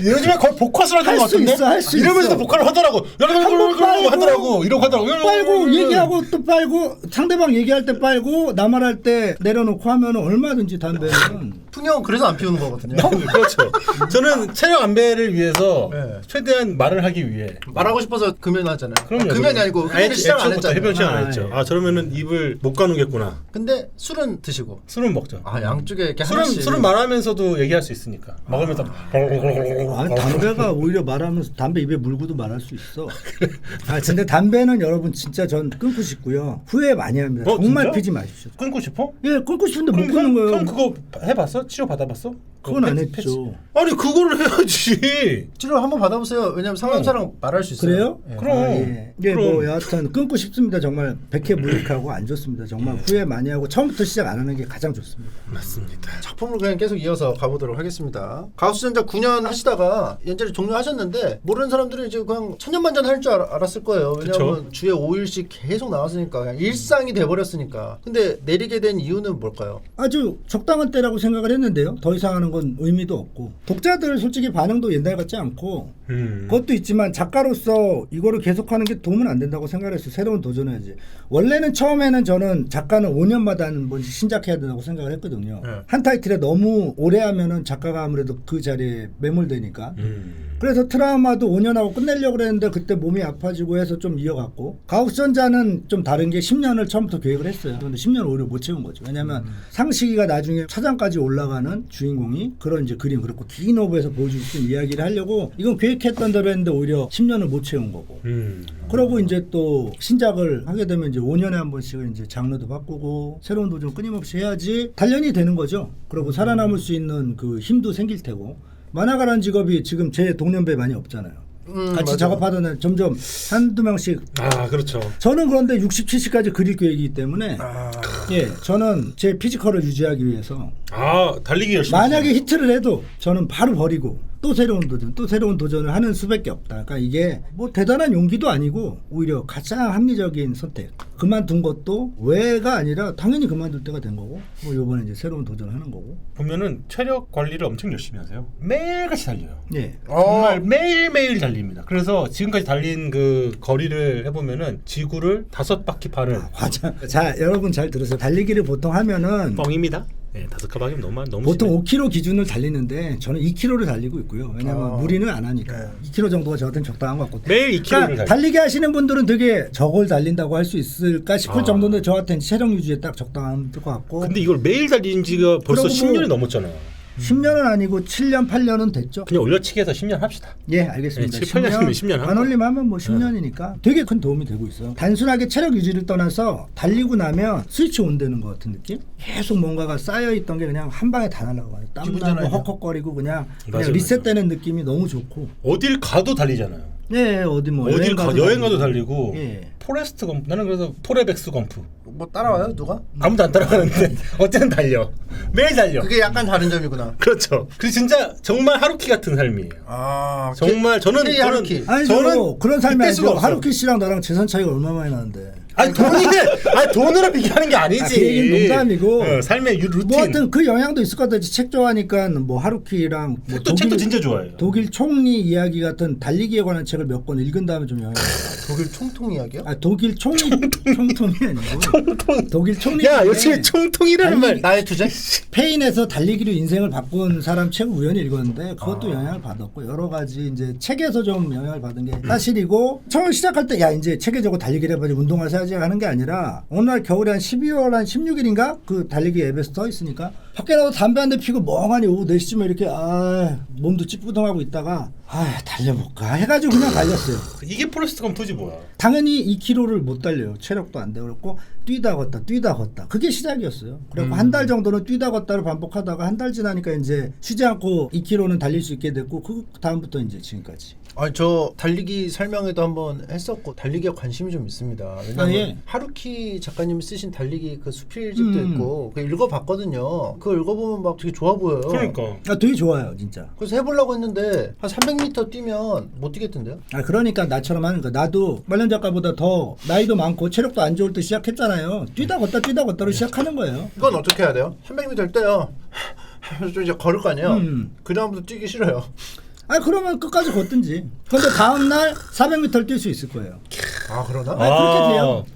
S3: 요즘에 거의 복화술 하는
S2: 할
S3: 것
S2: 수
S3: 같은데?
S2: 있어, 할 수
S3: 이러면서
S2: 있어.
S3: 복화를 하더라고.
S2: 한번 빨고,
S3: 하더라고. 이러고 하더라고.
S2: 빨고 얘기하고 또 빨고 상대방 얘기할 때 빨고 나 말할 때 내려놓고 하면 얼마든지 담배는
S1: 풍형 그래서 안 피우는 거거든요.
S3: 그렇죠. 저는 체력 안배를 위해서
S1: 네.
S3: 최대한 말을 하기 위해
S1: 말하고 싶어서 금연하잖아요.
S3: 그럼요.
S1: 금연이 아니고 흡연을 시작 안 했잖아요.
S3: 해변 시작 안
S2: 아,
S3: 했죠.
S2: 예.
S3: 저러면은 입을 못 가누겠구나.
S1: 근데 술은 드시고.
S3: 술은 먹죠.
S1: 양쪽에 이렇게 하나씩.
S3: 술은 말하면서도 얘기할 수 있으니까. 먹으면서
S2: 담배가 오히려 말하면서 담배 입에 물고도 말할 수 있어. 근데 담배는 여러분 진짜 전 끊고 싶고요. 후회 많이 합니다. 정말
S3: 진짜?
S2: 피지 마십시오.
S3: 끊고 싶어?
S2: 예, 끊고 싶은데 못
S3: 그럼
S2: 끊는 거예요.
S3: 형 그거 해봤어? 치료 받아봤어?
S2: 그건 안
S3: 패치?
S2: 했죠.
S3: 아니 그거를 해야지.
S1: 치료 한번 받아보세요. 왜냐면 상담사랑 말할 수 있어요.
S2: 그래요?
S1: 예.
S3: 그럼.
S2: 예,
S3: 그럼.
S2: 뭐 여하튼 끊고 싶습니다. 정말 백해무익하고 안 좋습니다. 정말 후회 많이 하고 처음부터 시작 안 하는 게 가장 좋습니다.
S3: 맞습니다.
S1: 작품을 그냥 계속 이어서 가보도록 하겠습니다. 가수전자 9년 하시다가 연재를 종료하셨는데 모르는 사람들은 이제 그냥 천년만년 할 줄 알았을 거예요. 왜냐하면 주에 5일씩 계속 나왔으니까 그냥 일상이 돼버렸으니까. 근데 내리게 된 이유는 뭘까요?
S2: 아주 적당한 때라고 생각을 했는데요. 더 이상 하는 건 의미도 없고 독자들 솔직히 반응도 옛날 같지 않고 그것도 있지만 작가로서 이거를 계속하는 게 도움은 안 된다고 생각했어요. 새로운 도전해야지. 원래는 처음에는 저는 작가는 5년마다 한 번씩 신작해야 된다고 생각을 했거든요.
S1: 네.
S2: 한 타이틀에 너무 오래 하면은 작가가 아무래도 그 자리에 매몰되니까. 그래서 트라우마도 5년 하고 끝내려고 그랬는데 그때 몸이 아파지고 해서 좀 이어갔고 가옥선자는 좀 다른 게 10년을 처음부터 계획을 했어요. 그런데 10년 오히려 못 채운 거죠. 왜냐하면 상식이가 나중에 차장까지 올라가는 주인공이 당연히 그런 이제 그림 그렇고 긴 오버에서 보여줄 수 있는 이야기를 하려고 이건 계획했던 대로 했는데 오히려 10년을 못 채운 거고. 그러고 이제 또 신작을 하게 되면 이제 5년에 한 번씩은 이제 장르도 바꾸고 새로운 도전 끊임없이 해야지 단련이 되는 거죠. 그리고 살아남을 수 있는 그 힘도 생길 테고. 만화가라는 직업이 지금 제 동년배 많이 없잖아요. 같이
S1: 맞아.
S2: 작업하던 애 점점 한두 명씩.
S3: 아 그렇죠.
S2: 저는 그런데 60, 70까지 그릴 계획이기 때문에
S1: 아.
S2: 예, 저는 제 피지컬을 유지하기 위해서
S3: 아 달리기 열심히.
S2: 만약에
S3: 했어요.
S2: 히트를 해도 저는 바로 버리고 또 새로운 도전을 하는 수밖에 없다. 그러니까 이게 뭐 대단한 용기도 아니고 오히려 가장 합리적인 선택. 그만둔 것도 왜가 아니라 당연히 그만둘 때가 된 거고 뭐 이번에 이제 새로운 도전을 하는 거고.
S3: 보면은 체력 관리를 엄청 열심히 하세요. 매일같이 달려요.
S2: 예.
S3: 정말 매일매일 달립니다. 그래서 지금까지 달린 그 거리를 해보면은 지구를 5바퀴 파는
S2: 과장. 자, 여러분 잘 들으세요. 달리기를 보통 하면은
S3: 뻥입니다. 네, 5바퀴면 너무
S2: 보통
S3: 심해요.
S2: 5km 기준을 달리는데 저는 2km를 달리고 있고요. 왜냐하면 무리는 안 하니까. 2km 정도가 저한테는 적당한 것 같고.
S3: 매일 2km를
S2: 그러니까 달리기 하시는 분들은 되게 저걸 달린다고 할 수 있을까 싶을
S3: 아.
S2: 정도인데 저한테는 체력 유지에 딱 적당한 것 같고.
S3: 근데 이걸 매일 달린 지가 벌써
S2: 그러고 뭐
S3: 10년이 넘었잖아요.
S2: 10년은 아니고 7년, 8년은 됐죠.
S3: 그냥 올려치기해서 10년 합시다.
S2: 예, 알겠습니다.
S3: 네, 7, 8년이면 10년 한
S2: 반올림 하면 뭐 10년이니까 되게 큰 도움이 되고 있어요. 단순하게 체력 유지를 떠나서 달리고 나면 스위치 온 되는 것 같은 느낌? 계속 뭔가가 쌓여있던 게 그냥 한 방에 다 날아가요. 땀
S1: 기분
S2: 나고
S1: 전환이요.
S2: 헉헉거리고 그냥
S3: 맞아요,
S2: 리셋되는 느낌이 너무 좋고.
S3: 어딜 가도 달리잖아요.
S2: 네, 어디 뭐
S3: 어딜 여행 가도 달리고.
S2: 예.
S3: 포레스트 검프. 나는 그래서 포레백스 검프.
S1: 뭐 따라와요 누가?
S3: 아무도 안 따라가는데 어쨌든 달려. 매일 달려.
S1: 그게 약간 다른 점이구나.
S3: 그렇죠. 그 진짜 정말 하루키 같은 삶이에요.
S1: 아
S3: 정말 저는
S1: 하루키.
S2: 아니
S3: 저는
S2: 저 그런 삶이
S3: 이길 수가
S2: 아니죠.
S3: 없어요.
S2: 하루키 씨랑 나랑 재산 차이가 얼마 많이 나는데.
S3: 아니 돈으로 비교하는 게 아니지.
S2: 아, 그 얘기는 농담이고.
S3: 삶의 루틴.
S2: 뭐 하여튼 그 영향도 있을 것 같아. 책 좋아하니까 뭐 하루키랑 뭐
S3: 또 책도 진짜 좋아해요.
S2: 독일 총리 이야기 같은 달리기에 관한 책을 몇 권 읽은 다음에 좀 영향을 받아요.
S1: 독일 총통 이야기요?
S2: 아 독일 총리 총통이 아니고 독일 총리.
S3: 야 요즘에 총통이라는 말.
S1: 나의 투쟁?
S2: 스페인에서 달리기로 인생을 바꾼 사람 책을 우연히 읽었는데 그것도 영향을 받았고 여러 가지 이제 책에서 좀 영향을 받은 게 사실이고 처음 시작할 때 야 이제 체계적으로 달리기를 해봐야지 운동을 해야지 하는 게 아니라 어느 날 겨울에 한 12월 한 16일인가 그 달리기 앱에 써 있으니까 밖에 나가서 담배 한 대 피고 멍하니 오후 4시쯤에 이렇게 몸도 찌뿌둥하고 있다가 달려볼까 해가지고 그냥 달렸어요.
S3: 이게 포레스트 검프지 뭐야.
S2: 당연히 2km를 못 달려요. 체력도 안 되고 그랬고 뛰다 걷다 그게 시작이었어요. 그래갖고 한 달 정도는 뛰다 걷다를 반복하다가 한 달 지나니까 이제 쉬지 않고 2km는 달릴 수 있게 됐고 그 다음부터 이제 지금까지.
S1: 아니 저 달리기 설명회도 한번 했었고 달리기에 관심이 좀 있습니다. 왜냐면
S2: 예.
S1: 하루키 작가님이 쓰신 달리기 그 수필집도 있고 그 읽어봤거든요. 그거 읽어보면 막 되게 좋아 보여요.
S3: 그러니까.
S2: 되게 좋아요 진짜.
S1: 그래서 해보려고 했는데 한 300m 뛰면 못 뛰겠던데요?
S2: 그러니까 나처럼 하는 거야. 나도 말년 작가보다 더 나이도 많고 체력도 안 좋을 때 시작했잖아요. 뛰다 걷다로 시작하는 거예요.
S1: 이건 어떻게 해야 돼요? 300m를 뛰어요. 좀 이제 걸을 거 아니에요? 그 다음부터 뛰기 싫어요.
S2: 그러면 끝까지 걷든지. 근데 다음날 400m를 뛸 수 있을 거예요.
S1: 아 그러나?
S2: 그렇게 돼요.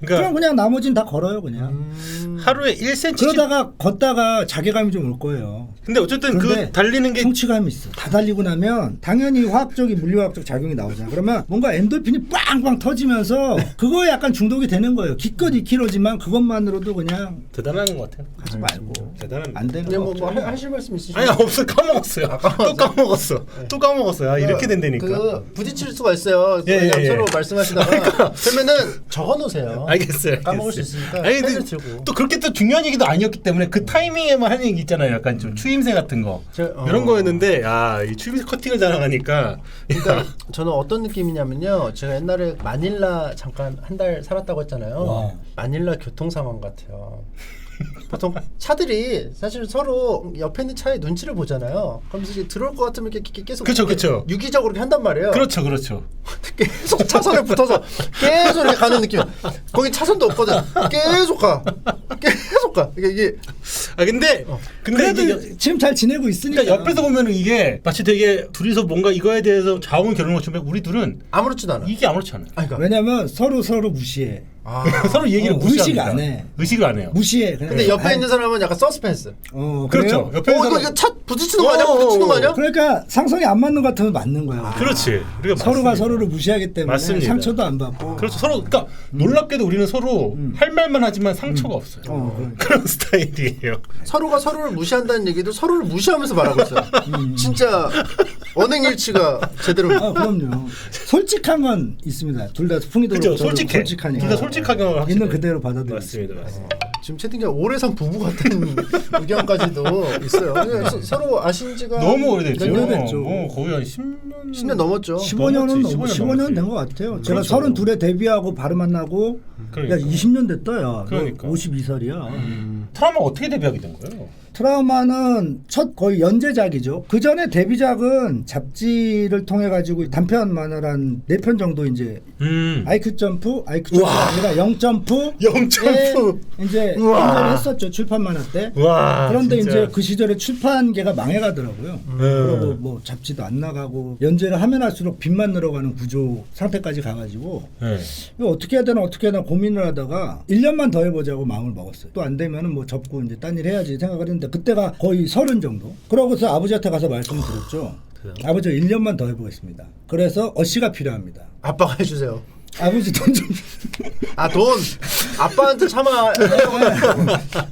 S2: 그럼
S3: 그러니까
S2: 그냥 나머지는 다 걸어요 그냥.
S3: 하루에 1cm.
S2: 그러다가 걷다가 자괴감이 좀 올 거예요.
S3: 근데 어쨌든
S2: 그런데
S3: 그 달리는 게
S2: 성취감이 있어. 다 달리고 나면 당연히 물리화학적 작용이 나오잖아. 그러면 뭔가 엔돌핀이 빵빵 터지면서 그거에 약간 중독이 되는 거예요. 기껏 2kg지만 그것만으로도 그냥
S3: 대단한 것 같아요.
S2: 하지 말고
S3: 대단한.
S2: 안 되는
S1: 근데
S2: 거
S1: 뭐
S2: 없죠.
S1: 하실 말씀 있으시죠?
S3: 아니 없어 까먹었어요. 또 까먹었어. 또 까먹었어요. 이렇게 된다니까.
S1: 그 부딪힐 수가 있어요.
S3: 예,
S1: 그냥
S3: 예, 예.
S1: 서로 말씀하시다가 그러면은 적어놓으세요.
S3: 알겠어요.
S1: 까먹을 수 있으니까
S3: 아니,
S1: 펜을
S3: 근데
S1: 들고.
S3: 또 그렇게 또 중요한 얘기도 아니었기 때문에 그 타이밍에만 하는 얘기 있잖아요. 약간 좀 추임새 같은 거 이런 거였는데 이 추임새 커팅을 잘나가니까.
S1: 그러니까 저는 어떤 느낌이냐면요. 제가 옛날에 마닐라 잠깐 한 달 살았다고 했잖아요.
S2: 와.
S1: 마닐라 교통 상황 같아요. 보통 차들이 사실 서로 옆에 있는 차의 눈치를 보잖아요. 그러면서 이제 들어올 것 같으면 이렇게 계속
S3: 그쵸.
S1: 유기적으로 이렇게 한단 말이에요.
S3: 그렇죠.
S1: 계속 차선에 붙어서 계속 이렇게 가는 느낌. 거기 차선도 없거든. 계속 가. 이게
S3: 근데
S2: 그래도
S3: 이게
S2: 지금 잘 지내고 있으니까.
S3: 그러니까 옆에서 보면은 이게 마치 되게 둘이서 뭔가 이거에 대해서 자웅을 겨루는 것처럼 우리 둘은
S1: 아무렇지도 않아.
S3: 이게 아무렇지 않아요.
S1: 그러니까
S2: 왜냐면 서로 무시해.
S3: 서로 얘기를
S2: 의식
S3: 무시합니다.
S2: 안 해.
S3: 의식을 안 해요.
S2: 무시해. 그냥.
S1: 근데 옆에
S2: 아이,
S1: 있는 사람은 약간 서스펜스.
S3: 그렇죠.
S2: 그래요?
S3: 옆에 있는
S1: 이거
S3: 사람
S1: 차 부딪히는 거 아니야? 부딪히는 거 아니야?
S2: 그러니까 상성이 안 맞는 것 같으면 맞는 거야.
S3: 그렇지. 우리가
S2: 서로가
S3: 맞습니다.
S2: 서로를 무시하기 때문에
S3: 맞습니다.
S2: 상처도 안 받고.
S3: 그렇죠. 서로 그러니까 놀랍게도 우리는 서로 할 말만 하지만 상처가 없어요.
S2: 그러니까.
S3: 그런 스타일이에요.
S1: 서로가 서로를 무시한다는 얘기도 서로를 무시하면서 말하고 있어요. 진짜 언행일치가 제대로.
S2: 그럼요. 솔직한 건 있습니다. 둘 다 풍이도
S3: 그죠.
S2: 그렇고 저도
S3: 솔직해.
S2: 솔직하니까.
S3: 둘 다 솔직하게 확실해.
S2: 있는 그대로 받아들이고
S3: 맞습니다. 맞습니다.
S1: 지금 채팅창 오래 산 부부 같은 의견까지도 있어요. 서로 아신 지가
S3: 너무 오래됐죠.
S2: 몇 년 됐죠.
S3: 뭐 거의 한 10년
S1: 10년 넘었죠.
S2: 15년은
S3: 넘었지,
S2: 15년 된 것 같아요. 제가
S3: 그렇죠.
S2: 32에 데뷔하고 바로 만나고
S3: 그러니까.
S2: 야 20년 됐다 야.
S3: 그러니까.
S2: 52살이야.
S3: 트라우마 어떻게 데뷔하게 된 거예요?
S2: 트라우마는 첫 거의 연재작이죠. 그 전에 데뷔작은 잡지를 통해 가지고 단편 만화를 한 4편 정도 이제 아이큐 점프가 아니라 0점프
S3: 0점프.
S2: 이제
S3: 우와.
S2: 연재를 했었죠. 출판 만화 때.
S3: 와.
S2: 그런데
S3: 진짜.
S2: 이제 그 시절에 출판계가 망해가더라고요. 그리고 뭐 잡지도 안 나가고 연재를 하면 할수록 빚만 늘어가는 구조 상태까지 가가지고
S3: 네.
S2: 이거 어떻게 해야 되나 고민을 하다가 1년만 더 해보자고 마음을 먹었어요. 또 안 되면은 뭐 접고 이제 딴 일 해야지 생각을 했는데 그때가 거의 30 정도. 그러고서 아버지한테 가서 말씀을 드렸죠. 아버지 1년만 더 해보겠습니다. 그래서 어씨가 필요합니다.
S1: 아빠가 해주세요.
S2: 아버지 돈 좀.
S1: 돈 아빠한테 참아.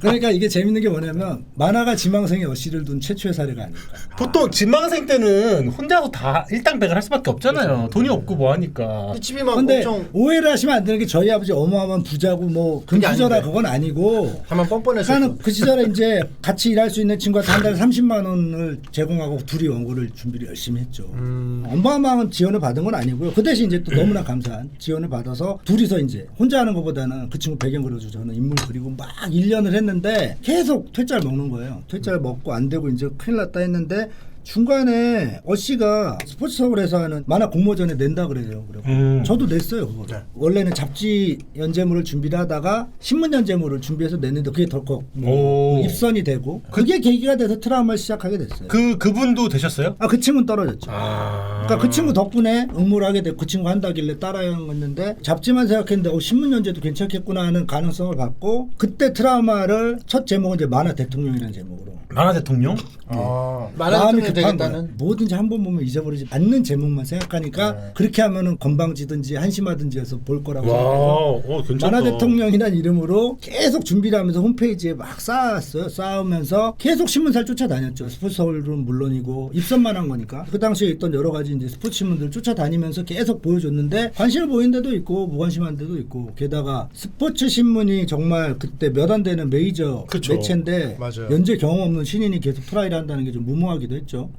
S2: 그러니까 이게 재밌는 게 뭐냐면 만화가 지망생이 어씨를 둔 최초의 사례가 아닐까.
S3: 보통 지망생 때는 혼자서 다 일당백을 할 수밖에 없잖아요. 돈이 없고 뭐 하니까.
S1: 집이 막
S2: 근데
S1: 엄청
S2: 오해를 하시면 안 되는 게 저희 아버지 어마어마한 부자고 뭐
S1: 그게
S2: 금수저라
S1: 아닌데.
S2: 그건 아니고
S1: 다만 뻔뻔했어요.
S2: 그러니까 그 시절에 이제 같이 일할 수 있는 친구한테 한 달에 30만 원을 제공하고 둘이 원고를 준비를 열심히 했죠. 어마어마한 지원을 받은 건 아니고요. 그 대신 이제 또 너무나 감사한 지원을 받아서 둘이서 이제 혼자 하는 것보다는 그 친구 배경 그려주고 저는 인물 그리고 막 1년을 했는데 계속 퇴짜를 먹는 거예요. 퇴짜를 먹고 안 되고 이제 큰일 났다 했는데 중간에 어씨가 스포츠 서울에서 하는 만화 공모전에 낸다 그래요. 그리고 저도 냈어요 그거를.
S1: 네.
S2: 원래는 잡지 연재물을 준비를 하다가 신문 연재물을 준비해서 냈는데 그게 덜컥
S3: 오.
S2: 입선이 되고 그게 계기가 돼서 트라우마를 시작하게 됐어요.
S3: 그분도 되셨어요?
S2: 그 친구는 떨어졌죠.
S3: 아.
S2: 그러니까 그 친구 덕분에 응모를 하게 됐고 그 친구 한다길래 따라했는데 잡지만 생각했는데 신문 연재도 괜찮겠구나 하는 가능성을 갖고 그때 트라우마를 첫 제목은 이제 만화 대통령이라는 제목으로
S3: 만화 대통령?
S2: 마음이
S1: 만화대통령이
S2: 급한 거야.
S1: 되겠다는.
S2: 뭐든지 한 번 보면 잊어버리지 않는 제목만 생각하니까 그렇게 하면은 건방지든지 한심하든지 해서 볼 거라고 생각해서
S3: 괜찮다.
S2: 만화 대통령이라는 이름으로 계속 준비를 하면서 홈페이지에 막 쌓았어요. 쌓으면서 계속 신문사를 쫓아다녔죠. 스포츠 서울은 물론이고 입선만 한 거니까. 그 당시에 있던 여러 가지 이제 스포츠 신문들 쫓아다니면서 계속 보여줬는데 관심을 보인 데도 있고 무관심한 데도 있고 게다가 스포츠 신문이 정말 그때 몇 안 되는 메이저
S3: 그쵸.
S2: 매체인데
S1: 맞아요.
S2: 연재 경험 없는 신인이 계속 트라이를 한다는 게 좀 무모하기도 했죠.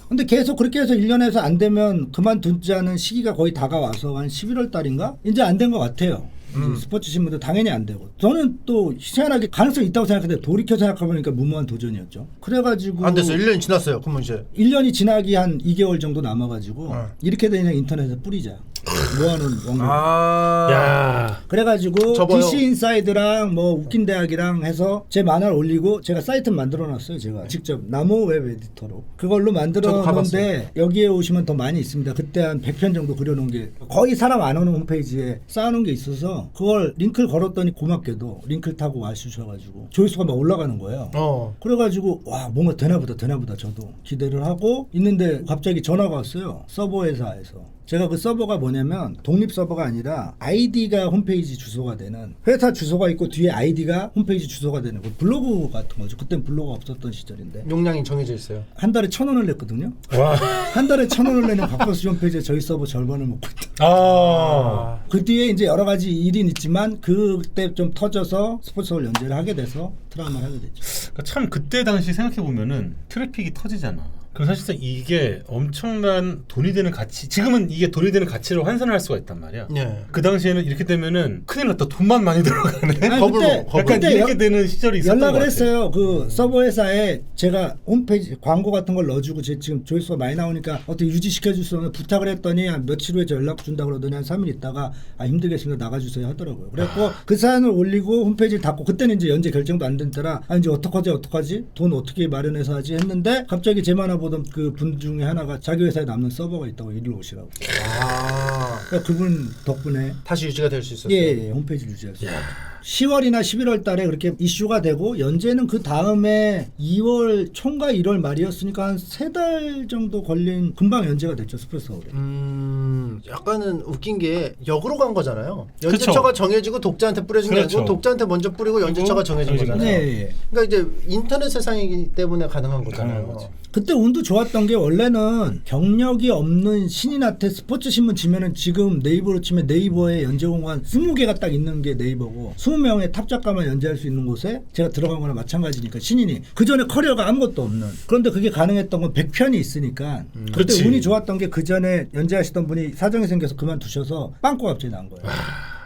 S2: 근데 계속 그렇게 해서 1년에서 안 되면 그만두자는 시기가 거의 다가와서 한 11월 달인가? 이제 안 된 것 같아요. 이제 스포츠 신문도 당연히 안 되고 저는 또 희한하게 가능성이 있다고 생각했는데 돌이켜 생각해보니까 무모한 도전이었죠. 그래가지고
S1: 안 됐어. 1년이 지났어요. 그러면 이제
S2: 1년이 지나기 한 2개월 정도 남아가지고 이렇게 되면 인터넷에 뿌리자. 모아놓은 원고.
S3: 야.
S2: 그래가지고
S1: 접어요.
S2: DC 인사이드랑 뭐 웃긴 대학이랑 해서 제 만화를 올리고 제가 사이트 만들어놨어요. 제가 직접 나무 웹 에디터로 그걸로
S1: 저도
S2: 만들어놓은데
S1: 가봤어요.
S2: 여기에 오시면 더 많이 있습니다. 그때 한 100편 정도 그려놓은 게 거의 사람 안 오는 홈페이지에 쌓아놓은 게 있어서 그걸 링크를 걸었더니 고맙게도 링크를 타고 와주셔가지고 조회수가 막 올라가는 거예요. 그래가지고 와 뭔가 되나보다 저도 기대를 하고 있는데 갑자기 전화가 왔어요. 서버 회사에서. 제가 그 서버가 뭐냐면 독립 서버가 아니라 아이디가 홈페이지 주소가 되는 회사 주소가 있고 뒤에 아이디가 홈페이지 주소가 되는 그 블로그 같은 거죠. 그땐 블로그가 없었던 시절인데
S1: 용량이 정해져 있어요.
S2: 한 달에 1,000원을 냈거든요.
S3: 와.
S2: 한 달에 1,000원을 내는 박버스 홈페이지에 저희 서버 절반을 먹고 있다. 그 뒤에 이제 여러 가지 일이 있지만 그때 좀 터져서 스포츠 서울 연재를 하게 돼서 트라우마를 하게 됐죠.
S3: 그러니까 참 그때 당시 생각해 보면은 트래픽이 터지잖아. 그럼 사실상 이게 엄청난 돈이 되는 가치. 지금은 이게 돈이 되는 가치로 환산을 할 수가 있단 말이야.
S1: 네.
S3: 그 당시에는 이렇게 되면은 큰일 났다. 돈만 많이 들어가네.
S2: 아니,
S1: 겁을
S2: 그때-
S1: 먹어, 겁을.
S3: 약간
S2: 그때
S3: 이렇게 되는 시절이 있었던 것
S2: 연락을
S3: 같아.
S2: 했어요. 그 서버 회사에 제가 홈페이지 광고 같은 걸 넣어주고 제 지금 조회수가 많이 나오니까 어떻게 유지시켜줄 수 없나 부탁을 했더니 한 며칠 후에 저 연락 준다 그러더니 한 3일 있다가 힘들겠습니다 나가주세요 하더라고요. 그래갖고 그 사연을 올리고 홈페이지를 닫고 그때는 이제 연재 결정도 안 된 때라 이제 어떡하지 돈 어떻게 마련해서 하지 했는데 갑자기 제 만화 보던 그 분 중에 하나가 자기 회사에 남는 서버가 있다고 이리로 오시라고. 그분 덕분에
S1: 다시 유지가 될 수 있었어요.
S2: 예, 홈페이지 유지했어요. 10월이나 11월 달에 그렇게 이슈가 되고 연재는 그 다음에 2월 총과 1월 말이었으니까 한 3달 정도 걸린 금방 연재가 됐죠. 스프레소 서울에.
S1: 약간은 웃긴 게 역으로 간 거잖아요.
S3: 그쵸.
S1: 연재처가 정해지고 독자한테 뿌려진 게
S3: 그렇죠.
S1: 아니고 독자한테 먼저 뿌리고 연재처가 정해진
S3: 정해진
S1: 거잖아요.
S2: 네, 예.
S1: 그러니까 이제 인터넷 세상이기 때문에 가능한 거잖아요.
S3: 거지.
S2: 그때 운도 좋았던 게 원래는 경력이 없는 신인한테 스포츠 신문 지면은 지금 네이버로 치면 네이버에 연재 공간 20개가 딱 있는 게 네이버고 20명의 탑 작가만 연재할 수 있는 곳에 제가 들어간 거나 마찬가지니까 신인이 그 전에 커리어가 아무것도 없는 그런데 그게 가능했던 건 100편이 있으니까 그때
S3: 그렇지.
S2: 운이 좋았던 게 그 전에 연재하시던 분이 사정이 생겨서 그만두셔서 빵꾸 갑자기 난 거예요.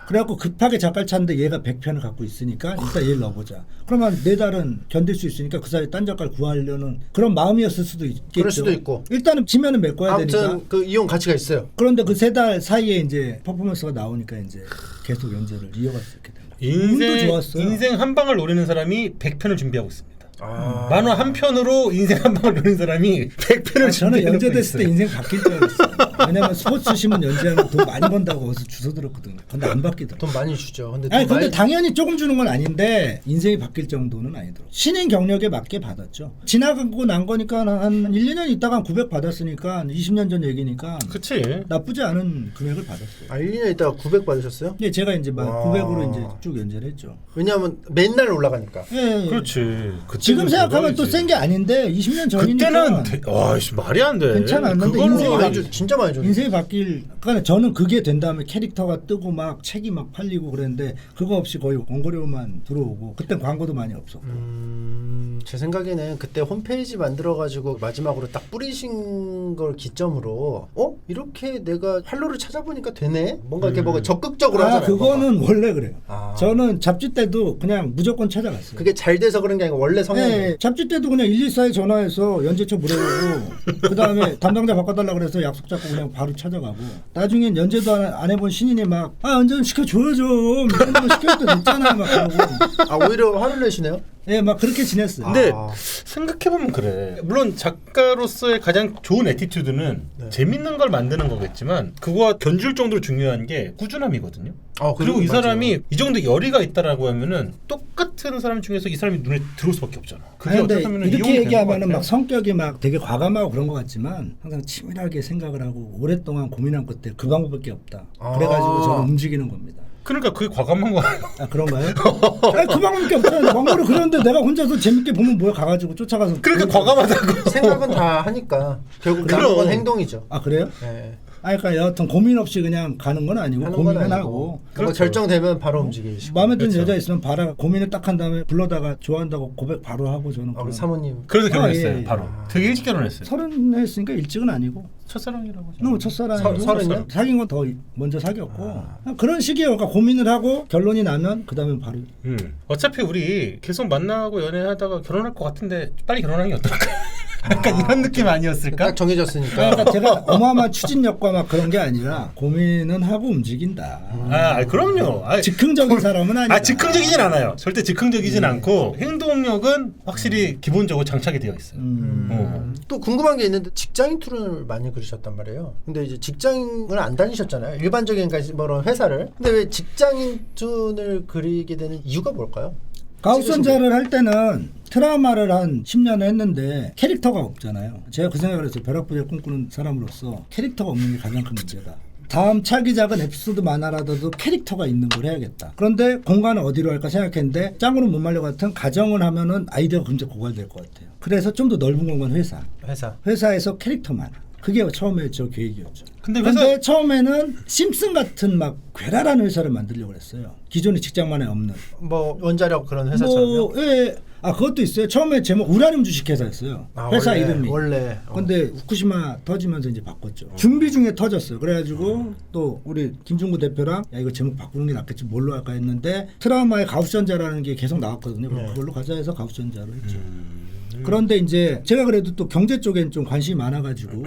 S2: 그래갖고 급하게 작가를 찾는데 얘가 100편을 갖고 있으니까 일단 얘를 넣어보자. 그러면 4달은 견딜 수 있으니까 그 사이에 딴 작가를 구하려는 그런 마음이었을 수도 있겠죠.
S1: 그럴 수도 있고.
S2: 일단은 지면은 메꿔야 되니까.
S1: 아무튼 그 이용 가치가 있어요.
S2: 그런데 그 3달 사이에 이제 퍼포먼스가 나오니까 이제 계속 연재를 이어갈 수 있게 된다. 운도 좋았어요.
S3: 인생 한 방을 노리는 사람이 100편을 준비하고 있습니다.
S1: 아.
S3: 만화 한 편으로 인생 한 방을 노리는 사람이 100편을
S2: 저는
S3: 준비해놓고
S2: 연재됐을 때
S3: 있어요.
S2: 인생 바뀔 줄 알았어요. 왜냐면 스포츠 신문 연재하면 돈 많이 번다고 어디서 주워 들었거든요. 근데 안 바뀌더라고요.
S1: 돈 많이 주죠. 근데
S2: 아니
S1: 돈
S2: 근데
S1: 많이
S2: 당연히 조금 주는 건 아닌데 인생이 바뀔 정도는 아니더라고요. 신인 경력에 맞게 받았죠. 지나가고 난 거니까 한 1, 2년 있다가 한 900 받았으니까 20년 전 얘기니까
S3: 그치.
S2: 나쁘지 않은 금액을 받았어요.
S1: 아 1년 있다가 900 받으셨어요?
S2: 예, 제가 이제 막
S1: 와.
S2: 900으로 이제 쭉 연재를 했죠.
S1: 왜냐하면 맨날 올라가니까.
S2: 예, 예.
S3: 그렇지. 그때는
S2: 지금 생각하면 또
S3: 대박이지.
S2: 센 게 아닌데 20년 전이니까
S3: 그때는 와씨 말이 안 돼.
S2: 괜찮았는데
S3: 그걸로
S2: 인생이
S1: 많이
S2: 많이
S1: 주, 진짜 많이 줬는데.
S2: 인생이 바뀔 그러니까 저는 그게 된 다음에 캐릭터가 뜨고 막 책이 막 팔리고 그랬는데 그거 없이 거의 원고료만 들어오고 그때 광고도 많이 없었고
S1: 제 생각에는 그때 홈페이지 만들어가지고 마지막으로 딱 뿌리신 걸 기점으로 이렇게 내가 활로를 찾아보니까 되네? 뭔가 이렇게 뭔가 적극적으로 하잖아요.
S2: 그거는 원래 그래요.
S1: 아.
S2: 저는 잡지 때도 그냥 무조건 찾아갔어요.
S1: 그게 잘 돼서 그런 게 아니고 원래 성향이
S2: 네, 잡지 때도 그냥 124에 전화해서 연재처 물어보고 그 다음에 담당자 바꿔달라 그래서 약속 잡고 그냥 바로 찾아가고 나중엔 연재도 안 해본 신인이 막 연재 좀 시켜줘요 좀 이런 거 시켜도 됐잖아 막 그러고
S1: 오히려 화를 내시네요.
S2: 예, 막 그렇게 지냈어요.
S3: 근데
S1: 아.
S3: 생각해보면 그래. 물론 작가로서의 가장 좋은 애티튜드는 재밌는 걸 만드는 거겠지만 그거와 견줄 정도로 중요한 게 꾸준함이거든요. 그리고 이
S1: 맞아요.
S3: 사람이 이 정도 열의가 있다라고 하면은 똑같은 사람 중에서 이 사람이 눈에 들어올 수밖에 없잖아. 그게
S2: 아니, 근데
S3: 어떻게 하면
S2: 이렇게 얘기하면은 막 성격이 막 되게 과감하고 그런 것 같지만 항상 치밀하게 생각을 하고 오랫동안 고민한 끝에 그 방법밖에 없다. 그래가지고 저는 움직이는 겁니다.
S3: 그러니까 그게 과감한 거예요.
S2: 아 그런가요? 아니, 그 방법밖에 없잖아요. 광고를 그렸는데 내가 혼자서 재밌게 보면 뭐야 가가지고 쫓아가서
S3: 그러니까 과감하다고.
S1: 생각은 다 하니까 결국
S3: 그럼.
S1: 남은 건 행동이죠.
S2: 아 그래요?
S1: 네.
S2: 그러니까 여하튼 고민 없이 그냥 가는 건 아니고
S1: 하는 건
S2: 고민은
S1: 아니고.
S2: 하고
S1: 뭐
S3: 그렇죠.
S1: 결정되면 바로 움직이시고.
S2: 마음에 드는
S3: 그렇죠.
S2: 여자 있으면 봐라 고민을 딱 한 다음에 불러다가 좋아한다고 고백 바로 하고 저는
S1: 우리 사모님.
S3: 그래서 결혼했어요.
S2: 예.
S3: 바로. 되게 일찍 결혼했어요.
S2: 30 했으니까 일찍은 아니고
S3: 첫사랑이라고.
S2: 너무 첫사랑이고
S1: 서른이요?
S2: 사귄 건 더 먼저 사귀었고 그런 식이에요. 그러니까 고민을 하고 결론이 나면 그 다음에 바로
S3: 어차피 우리 계속 만나고 연애하다가 결혼할 것 같은데 빨리 결혼하는 게 어떨까? 약간 이런 느낌 아니었을까?
S1: 딱 정해졌으니까.
S2: 그러니까 제가 어마어마한 추진력과 막 그런 게 아니라 고민은 하고 움직인다.
S3: 그럼요.
S2: 즉흥적인 사람은 아니다.
S3: 즉흥적이진 않아요. 절대 즉흥적이진 않고 행동력은 확실히 기본적으로 장착이 되어 있어요.
S1: 또 궁금한 게 있는데 직장인 툴을 많이 그리셨단 말이에요. 근데 이제 직장을 안 다니셨잖아요. 일반적인 그런 회사를. 근데 왜 직장인 툴을 그리게 되는 이유가 뭘까요?
S2: 가우선자를 할 때는 트라우마를 한 10년을 했는데 캐릭터가 없잖아요. 제가 그 생각을 했어요. 벼락부리를 꿈꾸는 사람으로서 캐릭터가 없는 게 가장 큰 문제다. 다음 차기작은 에피소드 만화라도 캐릭터가 있는 걸 해야겠다. 그런데 공간을 어디로 할까 생각했는데 짱으로 못 말려 같은 가정을 하면은 아이디어가 굉장히 고갈될 것 같아요. 그래서 좀 더 넓은 공간 회사에서 캐릭터 만화. 그게 처음에 저 계획이었죠. 근데 처음에는 심슨 같은 막 괴랄한 회사를 만들려고 했어요. 기존의 직장만에 없는.
S1: 뭐 원자력 그런 회사처럼요.
S2: 예. 그것도 있어요. 처음에 제목 우라늄 주식회사였어요. 회사
S1: 원래,
S2: 이름이.
S1: 원래.
S2: 근데 후쿠시마 터지면서 이제 바꿨죠. 준비 중에 터졌어요. 그래가지고 또 우리 김종구 대표랑 야 이거 제목 바꾸는 게 낫겠지 뭘로 할까 했는데 트라우마의 가우스전자라는 게 계속 나왔거든요. 그걸로 가자 해서 가우스전자로 했죠. 그런데 이제 제가 그래도 또 경제 쪽엔 좀 관심이 많아가지고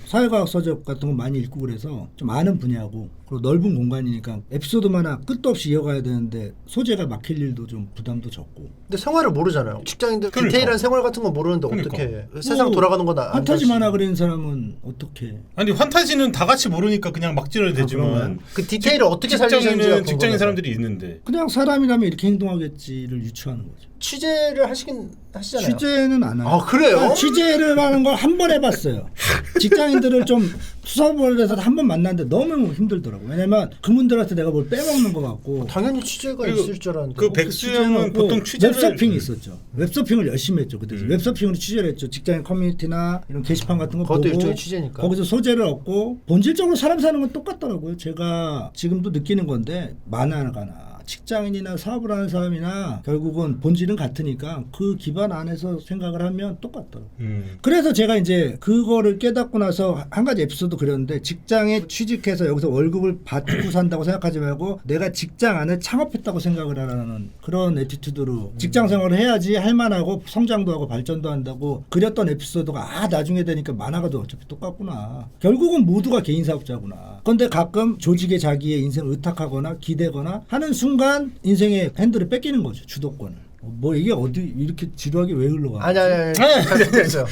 S2: 사회과학 서적 같은 거 많이 읽고 그래서 좀 아는 분야고 그리고 넓은 공간이니까 에피소드마다 끝도 없이 이어가야 되는데 소재가 막힐 일도 좀 부담도 적고.
S1: 근데 생활을 모르잖아요. 직장인들
S3: 그러니까.
S1: 디테일한 생활 같은 거 모르는데
S3: 그러니까.
S1: 어떻게 해? 세상 돌아가는 거나
S2: 판타지 만화 그리는 사람은 어떻게?
S3: 아니 환타지는 다 같이 모르니까 그냥 막 지어야 되지만
S1: 그 디테일을 어떻게 살리는지가
S3: 직장인은 직장인
S1: 궁금해서.
S3: 사람들이 있는데
S2: 그냥 사람이라면 이렇게 행동하겠지를 유추하는 거죠.
S1: 취재를 하시잖아요.
S2: 취재는 안 하요.
S1: 아 그래요?
S2: 취재를 하는 걸 한 번 해봤어요. 직장인들을 좀 수사본에서 한 번 만났는데 너무 힘들더라고. 왜냐면 그분들한테 내가 뭘 빼먹는 것 같고.
S1: 당연히 취재가
S3: 그리고
S1: 있을 줄 알았는데.
S3: 그 백수형은 보통 취재를
S2: 웹서핑이 있었죠. 웹서핑을 열심히 했죠. 그때 웹서핑으로 취재를 했죠. 직장인 커뮤니티나 이런 게시판 같은 거
S1: 그것도
S2: 보고
S1: 일종의 취재니까.
S2: 거기서 소재를 얻고 본질적으로 사람 사는 건 똑같더라고요. 제가 지금도 느끼는 건데 만화가나 직장인이나 사업을 하는 사람이나 결국은 본질은 같으니까 그 기반 안에서 생각을 하면 똑같더라고요. 그래서 제가 이제 그거를 깨닫고 나서 한 가지 에피소드 그렸는데 직장에 취직해서 여기서 월급을 받고 산다고 생각하지 말고 내가 직장 안에 창업했다고 생각을 하라는 그런 애티튜드로 직장 생활을 해야지 할만하고 성장도 하고 발전도 한다고 그렸던 에피소드가 나중에 되니까 만화가도 어차피 똑같구나. 결국은 모두가 개인 사업자구나. 그런데 가끔 조직에 자기의 인생을 의탁하거나 기대거나 하는 순간 인생의 핸들을 뺏기는 거죠. 주도권을. 뭐 이게 어디 이렇게 지루하게 왜 흘러가?
S1: 아니 잘 됐어요.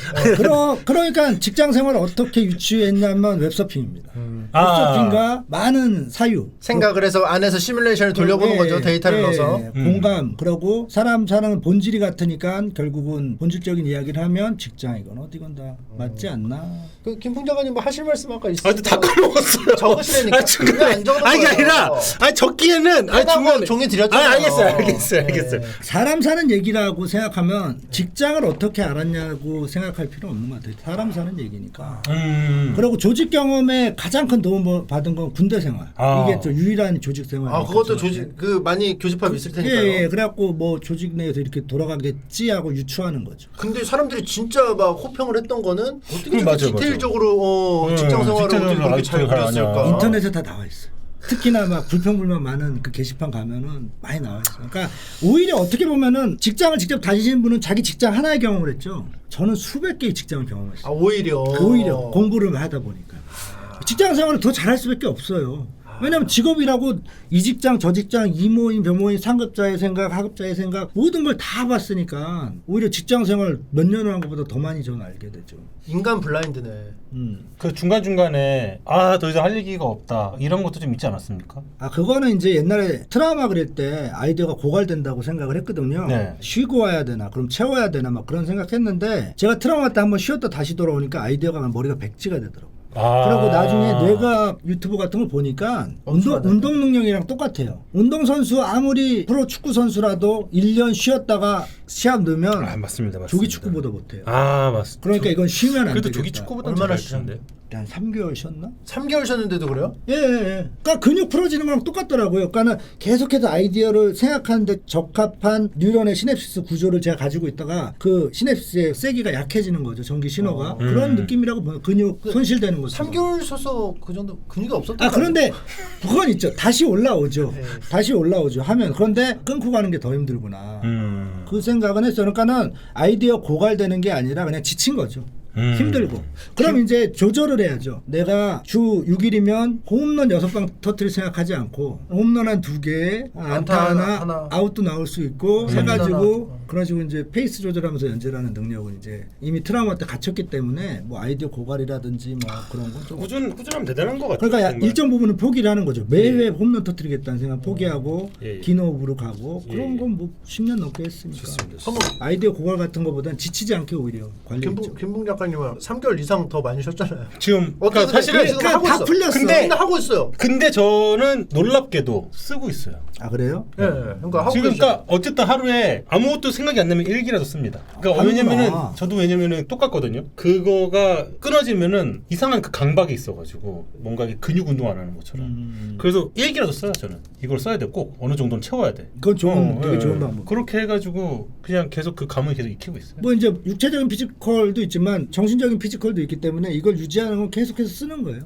S2: 그러니까 직장 생활을 어떻게 유치했냐면 웹서핑입니다. 웹서핑과 많은 사유
S1: 생각을 해서 안에서 시뮬레이션을 돌려보는 거죠. 데이터를 넣어서.
S2: 공감 그러고 사람 사는 본질이 같으니까 결국은 본질적인 이야기를 하면 직장이건 어디건 다 맞지 않나?
S1: 그 김풍 작가님 뭐 하실 말씀 아까 있었어요.
S3: 근데 다 까먹었어요.
S1: 적으시라니까.
S3: 중간에
S1: 안 적어놓은
S3: 아니 그게
S1: 거예요.
S3: 아니라 적기에는 중간에
S1: 종이 드렸잖아요.
S3: 알겠어요.
S2: 사람 사는 얘기라고 생각하면 직장을 어떻게 알았냐고 생각할 필요 없는 것 같아요. 사람 사는 얘기니까. 그리고 조직 경험에 가장 큰 도움 받은 건 군대 생활. 이게 또 유일한 조직 생활.
S1: 그것도 조직 그 많이 교집합 있을 테니까요.
S2: 예. 그래갖고 뭐 조직 내에서 이렇게 돌아가겠지 하고 유추하는 거죠.
S1: 근데 사람들이 진짜 막 호평을 했던 거는 어떻게
S3: 맞아,
S1: 디테일적으로 직장 생활을 어떻게 그렇게 잘 그렸을까?
S2: 인터넷에 다 나와 있어요. 특히나 막 불평불만 많은 그 게시판 가면은 많이 나와 있어요. 그러니까 오히려 어떻게 보면은 직장을 직접 다니시는 분은 자기 직장 하나의 경험을 했죠. 저는 수백 개의 직장을 경험했어요.
S1: 오히려
S2: 공부를 하다 보니까 직장 생활을 더 잘할 수밖에 없어요. 왜냐면 직업이라고 이 직장 저 직장 이모임 변모임 상급자의 생각 하급자의 생각 모든 걸 다 봤으니까 오히려 직장 생활 몇 년을 한 것보다 더 많이 저는 알게 되죠.
S1: 인간 블라인드네.
S3: 그 중간중간에 더 이상 할 얘기가 없다 이런 것도 좀 있지 않았습니까?
S2: 그거는 이제 옛날에 트라우마 그릴 때 아이디어가 고갈된다고 생각을 했거든요.
S3: 네.
S2: 쉬고 와야 되나 그럼 채워야 되나 막 그런 생각했는데 제가 트라우마 때 한번 쉬었다 다시 돌아오니까 아이디어가 머리가 백지가 되더라고요. 그리고 나중에 뇌가 유튜브 같은 걸 보니까 운동 능력이랑 똑같아요. 운동선수 아무리 프로 축구 선수라도 1년 쉬었다가 시합 넣으면
S3: 맞습니다.
S2: 조기 축구보다 못해요.
S3: 맞습니다.
S2: 그러니까 이건 쉬면 안
S3: 그래도
S2: 되겠다.
S3: 조기 축구보다
S1: 얼마나
S3: 쉬셨는데?
S2: 한 3개월 쉬었나?
S1: 3개월 쉬었는데도 그래요?
S2: 예. 그러니까 근육 풀어지는 거랑 똑같더라고요. 그러니까는 계속해서 아이디어를 생각하는데 적합한 뉴런의 시냅시스 구조를 제가 가지고 있다가 그 시냅시스의 세기가 약해지는 거죠. 전기 신호가. 그런 느낌이라고 보면 근육 손실되는 거죠.
S1: 3개월 쉬어서 그 정도 근육이 없었던
S2: 그런데 그건 있죠. 다시 올라오죠. 다시 올라오죠. 하면 그런데 끊고 가는 게 더 힘들구나. 그 생각은 했어요. 그러니까는 아이디어 고갈되는 게 아니라 그냥 지친 거죠. 힘들고. 그럼 이제 조절을 해야죠. 내가 주 6일이면 홈런 6방 터뜨릴 생각하지 않고 홈런 한 2개, 안타 하나, 아웃도 나올 수 있고 해가지고 그런 식으로 이제 페이스 조절하면서 연재하는 능력은 이제 이미 트라우마 때 갖췄기 때문에 뭐 아이디어 고갈이라든지 뭐 그런 건 좀
S3: 꾸준하면 대단한 것 같아요.
S2: 그러니까
S3: 정말.
S2: 일정 부분은 포기를 하는 거죠. 매회 홈런 터뜨리겠다는 생각 포기하고
S3: 예.
S2: 기노업으로 가고 그런 건 뭐 10년 넘게 했으니까.
S3: 좋습니다.
S2: 아이디어 고갈 같은 것보다는 지치지 않게 오히려 관리했죠.
S1: 김풍 작가님은 3개월 이상 더 많이 쉬었잖아요.
S3: 지금
S1: 어떻게
S3: 사실은
S1: 지금
S2: 그러니까
S1: 하고
S2: 다
S1: 있어.
S2: 풀렸어.
S1: 근데 하고 있어요.
S3: 근데 저는 놀랍게도 쓰고 있어요.
S2: 그래요?
S1: 예. 그러니까 하고
S3: 지금
S1: 계시죠.
S3: 그러니까 어쨌든 하루에 아무것도 생각이 안 나면 일기라도 씁니다. 그러니까 왜냐면은 똑같거든요. 그거가 끊어지면은 이상한 그 강박이 있어가지고 뭔가 이게 근육 운동 안 하는 것처럼. 그래서 일기라도 써요 저는. 이걸 써야 돼. 꼭 어느 정도는 채워야 돼.
S2: 그건 되게 좋은 방법.
S3: 그렇게 해가지고 그냥 계속 그 감을 계속 익히고 있어요.
S2: 뭐 이제 육체적인 피지컬도 있지만 정신적인 피지컬도 있기 때문에 이걸 유지하는 건 계속해서 쓰는 거예요.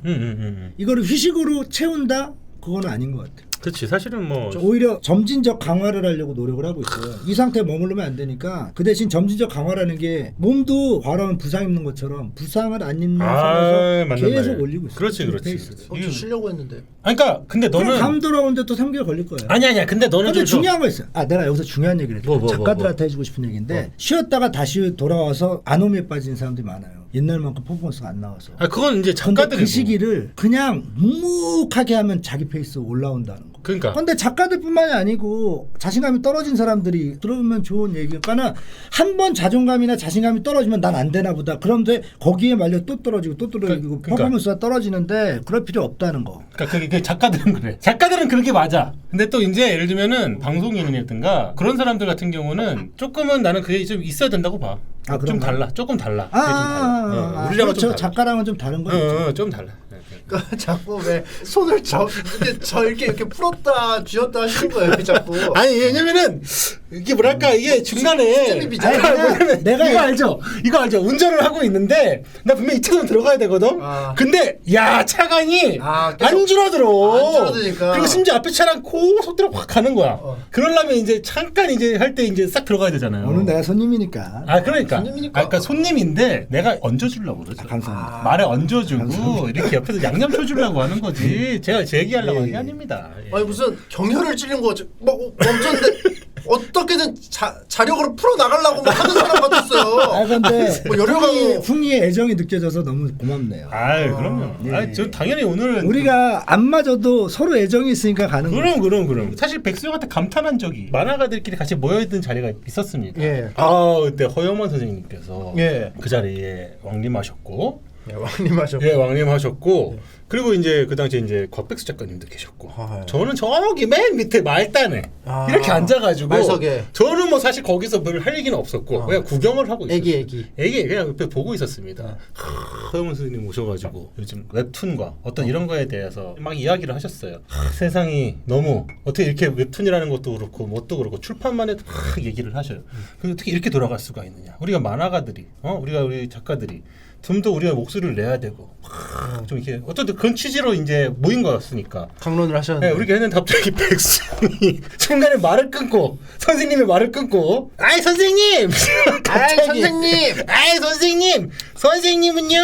S2: 이거를 휴식으로 채운다? 그건 아닌 것 같아요.
S3: 그렇지 사실은 뭐
S2: 오히려 점진적 강화를 하려고 노력을 하고 있어요. 이 상태에 머무르면 안 되니까 그 대신 점진적 강화라는 게 몸도 과로하면 부상 입는 것처럼 부상을 안 입는 선에서
S3: 맞는
S2: 계속
S3: 말.
S2: 올리고 있어요.
S3: 그렇지 그렇지.
S2: 페이스.
S1: 좀 쉬려고 했는데.
S3: 아니, 그러니까 근데
S2: 그럼
S3: 너는
S2: 감 돌아오는데 또 3개월 걸릴 거예요.
S3: 아니야. 근데 너는
S2: 근데
S3: 좀
S2: 중요한 거 있어요. 내가 여기서 중요한 얘기를 해줄게.
S3: 뭐.
S2: 작가들한테 해주고 싶은 얘기인데 쉬었다가 다시 돌아와서 아노미에 빠진 사람들이 많아요. 옛날만큼 퍼포먼스가 안 나와서.
S3: 그건 이제
S2: 근데
S3: 작가들이
S2: 그 시기를 그냥 묵묵하게 하면 자기 페이스 올라온다는 거.
S3: 그러니까
S2: 근데 작가들뿐만이 아니고 자신감이 떨어진 사람들이 들으면 좋은 얘기니까는 한 번 자존감이나 자신감이 떨어지면 난 안 되나 보다. 그런데 거기에 말려 또 떨어지고 또 떨어지고
S3: 그러니까.
S2: 퍼포먼스가 떨어지는데 그럴 필요 없다는 거.
S3: 그러니까 그게 작가들은 그래. 작가들은 그렇게 맞아. 근데 또 이제 예를 들면은 방송인이라든가 그런 사람들 같은 경우는 조금은 나는 그게 좀 있어야 된다고 봐. 좀
S2: 그런가요?
S3: 달라. 조금 달라. 그게 좀 달라. 우리랑은
S2: 그렇죠.
S3: 좀 달라.
S2: 작가랑은 좀 다른 거죠.
S3: 좀 달라.
S1: 그러니까 자꾸 왜 손을 이렇게 풀었다 쥐었다 하시는 거예요, 자꾸.
S3: 아니 왜냐면은 이게 뭐랄까 이게 중간에
S1: 아니,
S2: 그냥 내가
S3: 이거 알죠 운전을 하고 있는데 나 분명 히 2차선 들어가야 되거든. 근데 야 차간이 안 줄어들어.
S1: 안 줄어드니까.
S3: 그리고 심지어 앞에 차랑 고속도로 확 가는 거야. 그러려면 이제 잠깐 이제 할 때 이제 싹 들어가야 되잖아요.
S2: 오늘 내가 손님이니까.
S3: 그러니까.
S1: 손님이니까.
S3: 그러니까 손님인데 내가 얹어주려고 그러죠.
S2: 감사합니다.
S3: 말에 얹어주고 이렇게 옆에서 양념 쳐주려고 하는 거지. 제가 제 얘기하려고 하는 게 아닙니다. 예.
S1: 아니 무슨 경혈을 찌른 거지? 뭐 멈췄는데 어떻게든 자력으로 풀어 나가려고 뭐 하는 사람 같았어요.
S2: 근데
S1: 뭐 여려가고
S2: 풍이의 애정이 느껴져서 너무 고맙네요.
S3: 그럼요.
S2: 네.
S3: 저 당연히 오늘은
S2: 우리가 안 맞아도 서로 애정이 있으니까 가는 거예요.
S3: 그럼. 사실 백수형한테 감탄한 적이 만화가들끼리 같이 모여있던 자리가 있었습니다.
S1: 예.
S3: 그때 허영원 선생님께서
S1: 예.
S3: 그 자리에 왕림하셨고, 왕림하셨고, 그리고 이제 그 당시에 이제 곽백수 작가님도 계셨고, 저는 저기 맨 밑에 말단에 이렇게 앉아가지고
S1: 말석에.
S3: 저는 뭐 사실 거기서 뭘 할 얘기는 없었고 그냥 구경을 하고 있었어요. 애기 그냥 옆에 보고 있었습니다. 허영원 선생님 오셔가지고 요즘 웹툰과 어떤 이런 거에 대해서 막 이야기를 하셨어요. 세상이 너무 어떻게 이렇게 웹툰이라는 것도 그렇고 뭣도 그렇고 출판만 해도 막 얘기를 하셔요. 그리고 어떻게 이렇게 돌아갈 수가 있느냐. 우리가 만화가들이 우리 작가들이 좀 더 우리가 목소리를 내야 되고 좀 이렇게 어쨌든 그런 취지로 이제 모인 거였으니까
S1: 강론을 하셨는데
S3: 우리가 했는데 갑자기 백수형이 중간에 말을 끊고 선생님의 말을 끊고 아이 선생님 선생님은요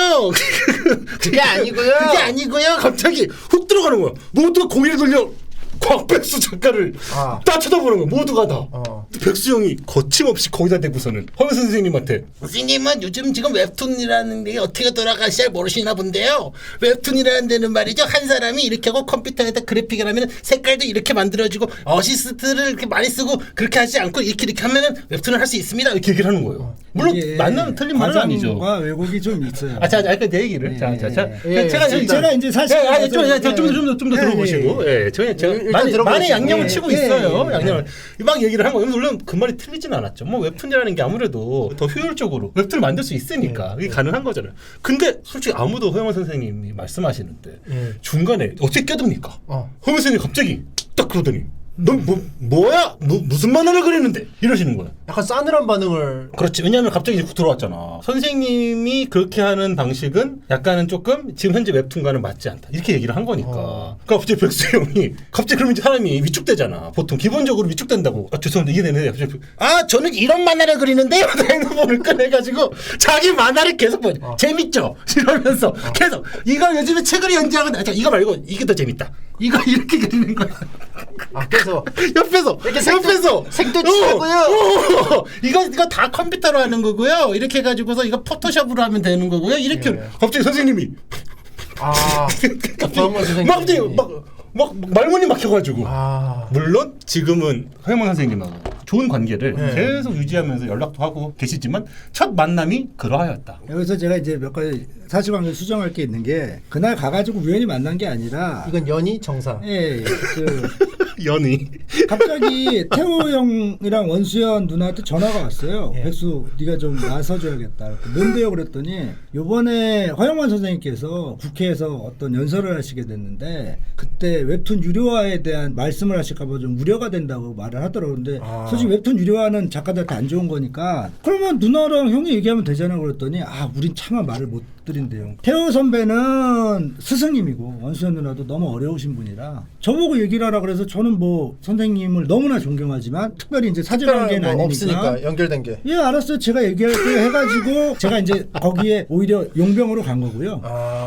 S1: 그게 아니고요
S3: 갑자기 훅 들어가는 거야. 모두가 고개를 돌려 곽백수 작가를 딱 쳐다보는 거야. 모두가 다. 백수형이 거침없이 거기다 대고서는 허영 선생님한테 선생님은 요즘 지금 웹툰이라는 게 어떻게 돌아가시 잘 모르시나 본데요. 웹툰이라는 데는 말이죠. 한 사람이 이렇게 하고 컴퓨터에다 그래픽을 하면 색깔도 이렇게 만들어지고 어시스트를 이렇게 많이 쓰고 그렇게 하지 않고 이렇게 하면은 웹툰을 할 수 있습니다. 이렇게 얘기를 하는 거예요. 물론 맞는 틀린 말은 아니죠.
S2: 과장과 왜곡이 좀 있어요.
S3: 자, 내 얘기를.
S2: 제가 이제 사실
S3: 좀 더 들어보시고. 제가 많이 양념을 치고 있어요. 양념을 막 얘기를 한 거예요. 물론 그 말이 틀리진 않았죠. 뭐 웹툰이라는 게 아무래도 더 효율적으로 웹툰을 만들 수 있으니까 이게 가능한 거잖아요. 근데 솔직히 아무도 허영원 선생님이 말씀하시는데 중간에 어떻게 껴듭니까? 허영원 선생님이 갑자기 딱 그러더니 넌 뭐야? 무슨 만화를 그리는데? 이러시는 거야.
S1: 약간 싸늘한 반응을.
S3: 그렇지. 왜냐하면 갑자기 훅 들어왔잖아. 선생님이 그렇게 하는 방식은 약간은 조금 지금 현재 웹툰과는 맞지 않다. 이렇게 얘기를 한 거니까. 그러니까 갑자기 백수 형이 갑자기 그러면 이제 사람이 위축되잖아. 보통 기본적으로 위축된다고. 죄송한데 이게 되는데 갑자기 저는 이런 만화를 그리는데요. 핸드폰을 꺼내가지고 자기 만화를 계속 보죠. 재밌죠? 이러면서 계속 이거 요즘에 책을 연재하고 이거 말고 이게 더 재밌다. 이거 이렇게 그리는 거야. 옆에서
S1: 색도 칠하고요.
S3: 이거 다 컴퓨터로 하는 거고요. 이렇게 해가지고서 이거 포토샵으로 하면 되는 거고요. 이렇게 갑자기 선생님이 막 말문이 막혀가지고 물론 지금은 허영원 선생님하고 좋은 관계를 계속 유지하면서 연락도 하고 계시지만 첫 만남이 그러하였다.
S2: 여기서 제가 이제 몇 가지 사실관계 수정할 게 있는 게 그날 가가지고 우연히 만난 게 아니라
S1: 이건 연희 정상.
S3: 연희.
S2: 갑자기 태호 형이랑 원수연 누나한테 전화가 왔어요.
S1: 예.
S2: 백수 네가 좀 나서줘야겠다. 뭔데요? 그랬더니 요번에 허영만 선생님께서 국회에서 어떤 연설을 하시게 됐는데 그때 웹툰 유료화에 대한 말씀을 하실까 봐 좀 우려가 된다고 말을 하더라고요. 근데 솔직히 웹툰 유료화는 작가들한테 안 좋은 거니까 그러면 누나랑 형이 얘기하면 되잖아. 그랬더니 우린 차마 말을 못 드린대요. 태호 선배는 스승님이고 원수연 누나도 너무 어려우신 분이라 저보고 얘기를 하라 그래서 저는 뭐 선생님을 너무나 존경하지만 특별히 이제 사죄관계는
S1: 뭐
S2: 아니니까
S1: 없으니까 연결된 게.
S2: 예 알았어요. 제가 얘기할게요 해가지고 제가 이제 거기에 오히려 용병으로 간 거고요.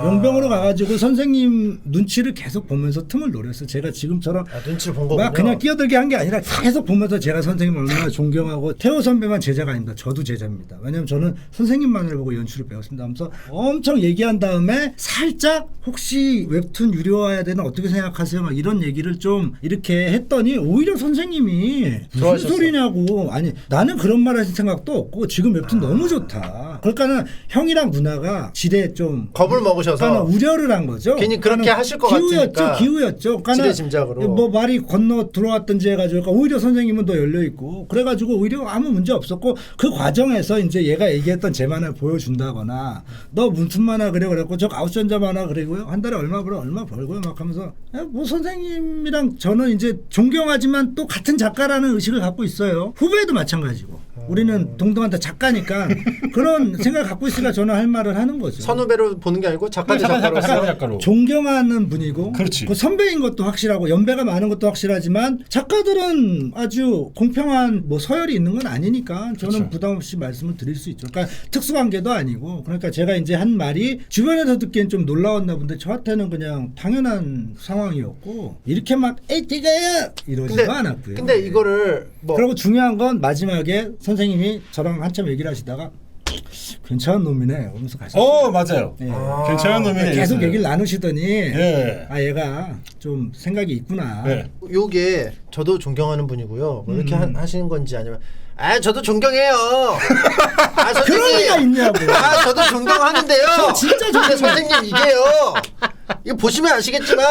S2: 용병으로 가가지고 선생님 눈치를 계속 보면서 틈을 노렸어요. 제가 지금처럼
S1: 눈치를 본 거군요.
S2: 막 그냥 끼어들게 한 게 아니라 계속 보면서 제가 선생님을 얼마나 존경하고 태호 선배만 제자가 아닙니다. 저도 제자입니다. 왜냐하면 저는 선생님만을 보고 연출을 배웠습니다 하면서 엄청 얘기한 다음에 살짝 혹시 웹툰 유료화해야 되나 어떻게 생각하세요? 막 이런 얘기를 좀 이렇게 했더니 오히려 선생님이 무슨
S1: 좋아하셨어.
S2: 소리냐고. 아니 나는 그런 말 하실 생각도 없고 지금 웹툰 너무 좋다. 그러니까는 형이랑 누나가 지레 좀
S1: 겁을 먹으셔서
S2: 그러니까 우려를 한 거죠.
S1: 괜히 그렇게
S2: 그러니까
S1: 하실 것 같으니까
S2: 기우였죠. 그러니까
S1: 지레짐작으로.
S2: 뭐 말이 건너 들어왔든지 해가지고 그러니까 오히려 선생님은 더 열려 있고 그래가지고 오히려 아무 문제 없었고 그 과정에서 이제 얘가 얘기했던 제만을 보여준다거나 너 문틈만 하나 그래 그랬고 저 아웃전자만 하나 그래고요 한 달에 얼마 벌어 얼마 벌고요 막 하면서 뭐 선생님이랑 저는 이제 존경하지만 또 같은 작가라는 의식을 갖고 있어요. 후배도 마찬가지고 우리는 동등한테 작가니까 그런 생각을 갖고 있으니까 저는 할 말을 하는 거죠.
S1: 선후배로 보는 게 아니고 작가 대 작가로서
S3: 작가로.
S2: 존경하는 분이고
S3: 그렇지.
S2: 그 선배인 것도 확실하고 연배가 많은 것도 확실하지만 작가들은 아주 공평한 뭐 서열이 있는 건 아니니까 저는
S3: 그렇죠.
S2: 부담 없이 말씀을 드릴 수 있죠. 그러니까 특수관계도 아니고 그러니까 제가 이제 한 말이 주변에서 듣기엔 좀 놀라웠나 본데 저한테는 그냥 당연한 상황이었고 이렇게 막 에이 제가요 이러지도 않았고요.
S1: 근데 이거를 뭐
S2: 그리고 중요한 건 마지막에 선생님이 저랑 한참 얘기를 하시다가 괜찮은 놈이네 하면서 가셨어요.
S3: 맞아요.
S2: 네.
S3: 괜찮은 놈이네.
S2: 계속
S3: 이랬어요.
S2: 얘기를 나누시더니
S3: 예.
S2: 얘가 좀 생각이 있구나.
S3: 네.
S1: 요게 저도 존경하는 분이고요. 뭐 이렇게 하시는 건지 아니면 저도 존경해요.
S2: 그런
S1: 선생님.
S2: 리가 있냐고.
S1: 저도 존경하는데요.
S2: 저 진짜
S1: 근데
S2: 존경해요.
S1: 선생님 이게요. 이거 보시면 아시겠지만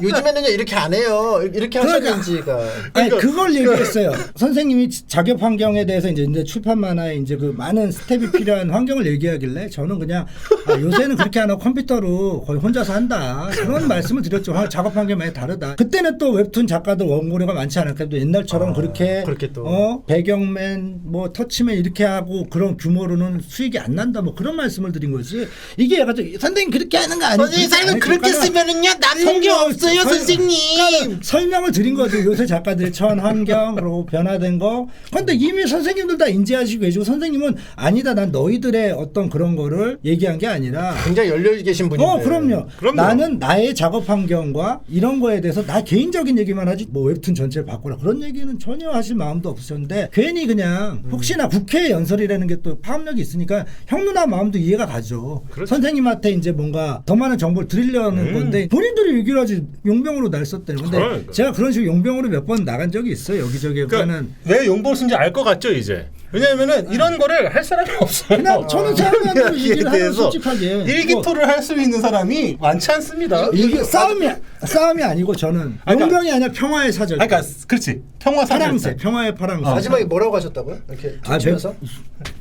S1: 요즘에는요 이렇게 안 해요. 이렇게 하셨는지가.
S2: 아니 그걸 얘기했어요. 선생님이 작업 환경에 대해서 이제 출판 만화에 이제 그 많은 스텝이 필요한 환경을 얘기하길래 저는 그냥 요새는 그렇게 안 하고 컴퓨터로 거의 혼자서 한다 그런 말씀을 드렸죠. 작업 환경이 많이 다르다. 그때는 또 웹툰 작가들 원고료가 많지 않았기 때문에 옛날처럼 그렇게
S1: 또.
S2: 배경맨 뭐 터치맨 이렇게 하고 그런 규모로는 수익이 안 난다 뭐 그런 말씀을 드린 거지. 이게 약간 선생님 그렇게 하는 거 아니에요?
S4: 선생님 그렇게 쓰면은요 남는 게 없어요 선생님.
S2: 설명을 드린 거죠. 요새 작가들의 처한 환경 그리고 변화된 거. 그런데 이미 선생님들 다 인지하시고 계시고 선생님은 아니다 난 너희들의 어떤 그런 거를 얘기한 게 아니라
S1: 굉장히 열려 계신 분인데.
S2: 그럼요.
S3: 그럼요.
S2: 나는 나의 작업 환경과 이런 거에 대해서 나 개인적인 얘기만 하지 뭐 웹툰 전체를 바꾸라 그런 얘기는 전혀 하실 마음도 없으셨는데 괜히 그냥 혹시나 국회 연설이라는 게 또 파급력이 있으니까 형 누나 마음도 이해가 가죠.
S3: 그렇죠.
S2: 선생님한테 이제 뭔가 더 많은 정보를 드리려는 건데 본인들이 얘기를 하지 용병으로 날 썼대요. 근데
S3: 그러니까.
S2: 제가 그런 식으로 용병으로 몇 번 나간 적이 있어요. 여기저기. 그러니까는
S3: 왜 용보를 쓴지 알 것 같죠 이제. 왜냐면은 이런 거를 할 사람이 없어요.
S2: 그냥 저는 사람한테
S3: 여기에
S2: 얘기를 하면
S3: 대해서
S2: 솔직하게
S3: 일기토를 할 수 있는 사람이 많지 않습니다.
S2: 이게 싸움이 아니고 저는
S3: 그러니까-
S2: 용병이 아니라 평화의 사절.
S3: 그러니까 그렇지. 평화사절.
S2: 파랑새, 평화의 파랑새.
S1: 마지막에 뭐라고 하셨다고요? 이렇게 퉁치면서?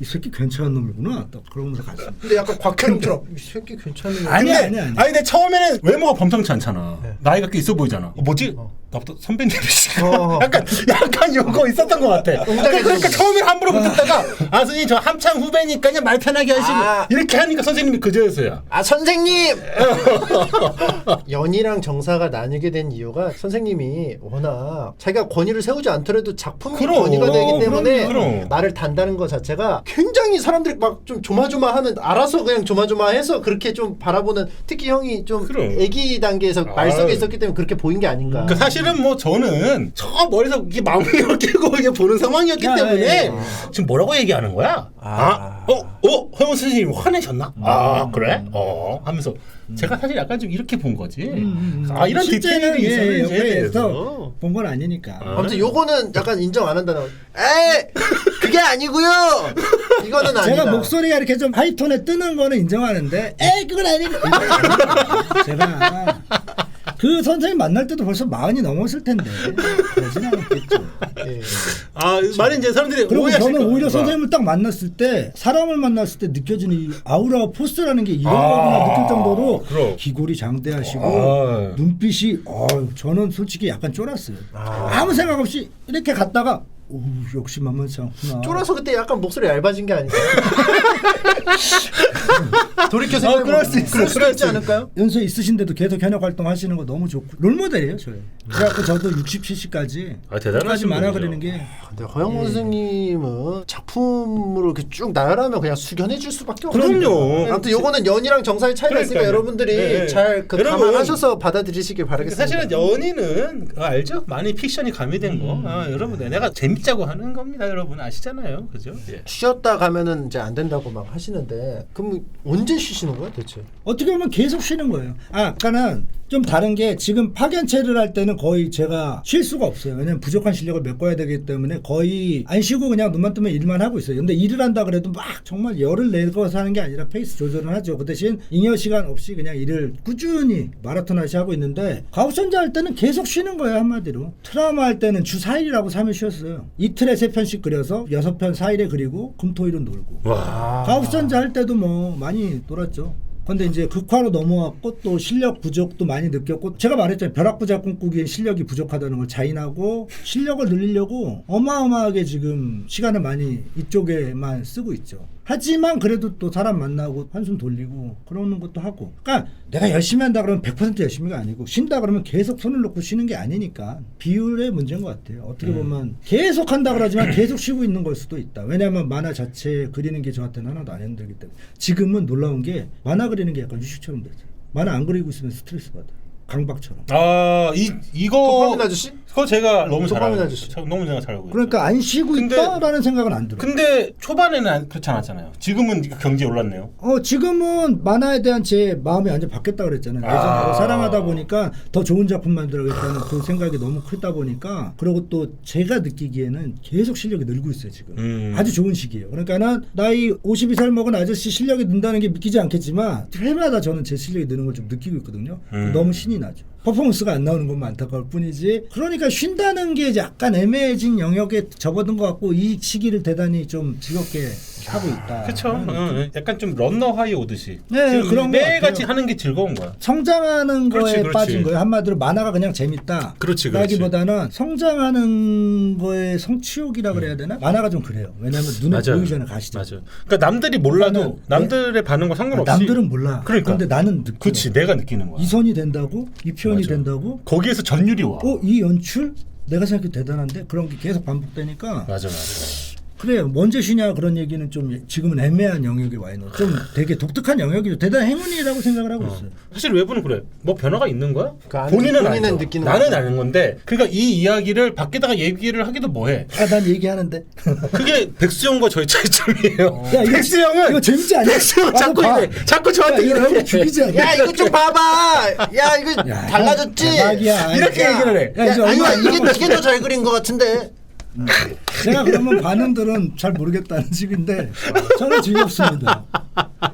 S2: 이 새끼 괜찮은 놈이구나. 딱 그러면서 갔어.
S1: 근데 약간 곽현웅처럼 이 새끼 괜찮은 놈.
S2: 아니.
S3: 아니 근데 처음에는 외모가 범상치 않잖아. 나이가 꽤 있어 보이잖아. 뭐지? 나보다 선배님이시. 약간 요거 있었던 것 같아. 그러니까 처음에는 함부로 붙었다가 선생님 저 한참 후배니까요 말 편하게 하시고 이렇게 하니까 선생님이 그제서야.
S1: 선생님! 연희랑 정사가 나뉘게 된 이유가 선생님이 워낙 자기가 권위를 세우지 않더라도 작품이
S3: 그럼.
S1: 권위가 되기 때문에
S3: 그럼.
S1: 말을 단다는 것 자체가 굉장히 사람들이 막 좀 조마조마하는 알아서 그냥 조마조마해서 그렇게 좀 바라보는 특히 형이 좀
S3: 그럼.
S1: 애기 단계에서 말 속에 있었기 때문에 그렇게 보인 게 아닌가.
S3: 그 사실은 뭐 저는 저 머리에서 이게 마음을 끼고 이게 보는 상황이었기 때문에 지금 뭐라고 얘기하는 거야? 허영 선생님 화내셨나? 그래? 하면서 제가 사실 약간 좀 이렇게 본 거지. 이런
S2: 실제는
S3: 디테일이 있어요.
S2: 옆에서 본 건 아니니까.
S1: 아무튼 요거는 약간 인정 안 한다는. 그게 아니고요. 이거는 아니다.
S2: 제가 목소리가 이렇게 좀 하이톤에 뜨는 거는 인정하는데, 그건 아니고. 제가 그 선생님 만날 때도 벌써 40이 넘었을 텐데 그러진 않았겠죠.
S1: 예.
S3: 아 말이 이제 사람들이
S2: 그리고
S3: 오해하실
S2: 저는 오히려
S3: 거야.
S2: 선생님을 딱 만났을 때 사람을 만났을 때 느껴지는 이 아우라 포스라는 게 이런 거구나 느낄 정도로
S3: 그럼.
S2: 기골이 장대하시고
S3: 아.
S2: 눈빛이 저는 솔직히 약간 쫄았어요. 아무 생각 없이 이렇게 갔다가 오, 역시 만만치 않구나.
S1: 쫄아서 그때 약간 목소리 얇아진 게 아닐까? 돌이켜 생각해보면
S3: 그럴 수 있어.
S1: 그럴 수 있지 않을까요?
S2: 연세 있으신데도 계속 현역 활동하시는 거 너무 좋고 롤모델이에요 저희. 그래갖고 저도 60, 70까지
S3: 아, 대단하신
S2: 만화
S3: 분이죠.
S2: 그리는 게
S1: 근데 허영무 선생님은 작품으로 이렇게 쭉 나열하면 그냥 수견해 줄 수밖에
S3: 그럼요.
S1: 없어요. 아무튼 요거는 연이랑 정사의 차이가 있으니까
S3: 그러니까요.
S1: 여러분들이
S3: 네.
S1: 잘
S3: 여러분,
S1: 감안하셔서 받아들이시길 바라겠습니다.
S3: 사실은 연인은 알죠? 많이 픽션이 가미된 거. 여러분 내가 재밌자고 하는 겁니다. 여러분 아시잖아요, 그죠? 예.
S1: 쉬었다 가면은 이제 안 된다고 막 하시는데 그럼 언제 쉬시는 거야 대체?
S2: 어떻게 보면 계속 쉬는 거예요. 아까는 좀 다른 게 지금 파견체를 할 때는 거의 제가 쉴 수가 없어요. 왜냐면 부족한 실력을 메꿔야 되기 때문에 거의 안 쉬고 그냥 눈만 뜨면 일만 하고 있어요. 근데 일을 한다 그래도 막 정말 열을 내고서 하는 게 아니라 페이스 조절을 하죠. 그 대신 잉여 시간 없이 그냥 일을 꾸준히 마라톤 하시 하고 있는데 가우선자 할 때는 계속 쉬는 거예요. 한마디로. 트라우마 할 때는 주 4일이라고 3일 쉬었어요. 이틀에 3편씩 그려서 6편 4일에 그리고 금토일은 놀고.
S3: 와.
S2: 가우선자 할 때도 뭐 많이 놀았죠. 근데 이제 극화로 넘어왔고 또 실력 부족도 많이 느꼈고 제가 말했잖아요. 벼락부자 꿈꾸기엔 실력이 부족하다는 걸 자인하고 실력을 늘리려고 어마어마하게 지금 시간을 많이 이쪽에만 쓰고 있죠. 하지만 그래도 또 사람 만나고 한숨 돌리고 그러는 것도 하고 그러니까 내가 열심히 한다 그러면 100% 열심히가 아니고 쉰다 그러면 계속 손을 놓고 쉬는 게 아니니까 비율의 문제인 것 같아요. 어떻게 보면 계속 한다 그러지만 계속 쉬고 있는 걸 수도 있다. 왜냐하면 만화 자체 그리는 게 저한테는 하나도 안 힘들기 때문에 지금은 놀라운 게 만화 그리는 게 약간 휴식처럼 됐어요. 만화 안 그리고 있으면 스트레스 받아요. 강박처럼.
S3: 아, 이거
S1: 도파민 아저씨?
S3: 그거 제가 너무 잘
S1: 도파민
S3: 알고
S1: 아저씨.
S3: 있어요. 너무 제가 잘 알고 있어요.
S2: 그러니까 안 쉬고
S3: 근데-
S2: 있다라는 생각은 안 들어요.
S3: 근데 초반에는 그렇지 않았잖아요. 지금은 경지에 올랐네요.
S2: 지금은 만화에 대한 제 마음이 완전 바뀌었다 그랬잖아요. 예전으로 사랑하다 보니까 더 좋은 작품 만들어야겠다는 그 생각이 너무 크다 보니까 그리고 또 제가 느끼기에는 계속 실력이 늘고 있어요 지금. 아주 좋은 시기예요. 그러니까는 나이 52살 먹은 아저씨 실력이 는다는 게 믿기지 않겠지만 해마다 저는 제 실력이 느는 걸 좀 느끼고 있거든요. 너무 신이 나죠. 퍼포먼스가 안 나오는 것만 안타까울 뿐이지. 그러니까 쉰다는 게 약간 애매해진 영역에 접어든 것 같고 이 시기를 대단히 좀 즐겁게 하고 있다.
S3: 그렇죠. 약간 좀 런너 하이 오듯이.
S2: 네,
S3: 지금
S2: 그런 것
S3: 매일같이
S2: 같아요.
S3: 하는 게 즐거운 거야.
S2: 성장하는
S3: 그렇지,
S2: 거에
S3: 그렇지.
S2: 빠진 거예요. 한마디로 만화가 그냥 재밌다.
S3: 그렇지.
S2: 라기보다는 성장하는 거에 성취욕이라 그래야 되나? 만화가 좀 그래요. 왜냐하면 눈에
S3: 맞아요.
S2: 보이기 전에 가시죠.
S3: 맞아. 그러니까 남들이 몰라도 남들의 반응과 상관없이.
S2: 남들은 몰라.
S3: 그러니까.
S2: 근데 나는 느껴.
S3: 그렇지. 내가 느끼는 거야.
S2: 이 선이 된다고? 이 표현이
S3: 맞아.
S2: 된다고?
S3: 거기에서 전율이 와.
S2: 이 연출? 내가 생각해도 대단한데? 그런 게 계속 반복되니까
S3: 맞아.
S2: 그래요. 언제 쉬냐 그런 얘기는 좀 지금은 애매한 영역에 와 있는 좀 되게 독특한 영역이죠. 대단한 행운이라고 생각을 하고 있어요.
S3: 사실 외부는 그래. 뭐 변화가 있는 거야?
S1: 그러니까
S3: 본인은
S1: 본인은
S3: 알죠.
S1: 느끼는
S3: 나는
S1: 거죠.
S3: 아는 건데. 그러니까 이 이야기를 밖에다가 얘기를 하기도 뭐해.
S2: 난 얘기하는데.
S3: 그게 백수형과 저의 차이점이에요.
S2: 야,
S3: 백수형은
S2: 이거 재밌지 않냐?
S3: 백수형 자꾸
S2: 봐.
S3: 이래. 자꾸 저한테
S2: 야, 이거
S3: 이래.
S2: 죽이지 않냐?
S1: 야 이거 좀 봐봐. 야 이거 달라졌지.
S2: 대박이야.
S3: 이렇게
S1: 야,
S3: 얘기를 해.
S2: 야, 이제
S1: 야,
S2: 얼마 안
S1: 이게
S2: 남았어.
S1: 이게 더 잘 그린 것 같은데.
S2: 제가 그러면 반응들은 잘 모르겠다는 식인데 저는 즐겁습니다.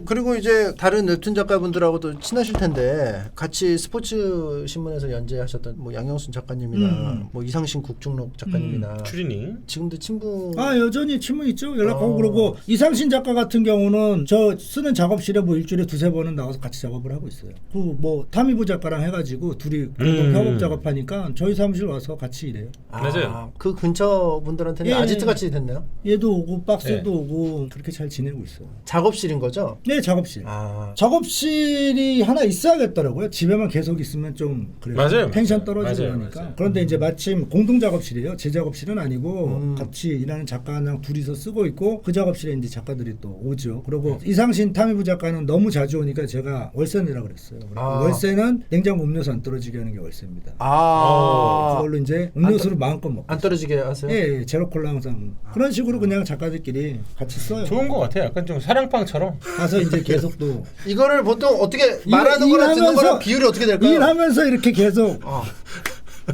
S1: 그리고 이제 다른 웹툰 작가분들하고도 친하실 텐데 같이 스포츠 신문에서 연재하셨던 뭐 양영순 작가님이나 뭐 이상신 국중록 작가님이나
S3: 추리닝.
S1: 지금도 친분.
S2: 여전히 친분 있죠. 연락하고 그러고 이상신 작가 같은 경우는 저 쓰는 작업실에 뭐 일주일에 2-3번은 나와서 같이 작업을 하고 있어요. 그 뭐 타미부 작가랑 해가지고 둘이 공동 협업 작업하니까 저희 사무실 와서 같이 일해요.
S3: 맞아요.
S1: 그 근처 분들한테는
S2: 예.
S1: 아지트 같이 됐나요?
S2: 얘도 오고 박스도
S3: 네.
S2: 오고 그렇게 잘 지내고 있어요.
S1: 작업실인 거죠?
S2: 네, 작업실.
S1: 아.
S2: 작업실이 하나 있어야겠더라고요. 집에만 계속 있으면 좀 그래요.
S3: 맞아요.
S2: 텐션 떨어지고
S3: 맞아요.
S2: 그러니까.
S3: 맞아요.
S2: 그런데 이제 마침 공동 작업실이에요. 제 작업실은 아니고 같이 일하는 작가랑 둘이서 쓰고 있고 그 작업실에 이제 작가들이 또 오죠. 그리고 이상신 타미부 작가는 너무 자주 오니까 제가 월세 내라 그랬어요. 그리고 월세는 냉장고 음료수 안 떨어지게 하는 게 월세입니다. 그걸로 이제 음료수를 마음껏 먹고.
S1: 안 떨어지게 하세요?
S2: 예, 제로콜라 항상 그런 식으로 그냥 작가들끼리 같이 써요.
S3: 좋은 것 같아. 약간 좀 사랑방처럼.
S2: 가서 이제 계속 또
S1: 이거를 보통 어떻게 말하는 거랑 듣는 거랑 비율이 어떻게 될까요?
S2: 일하면서 이렇게 계속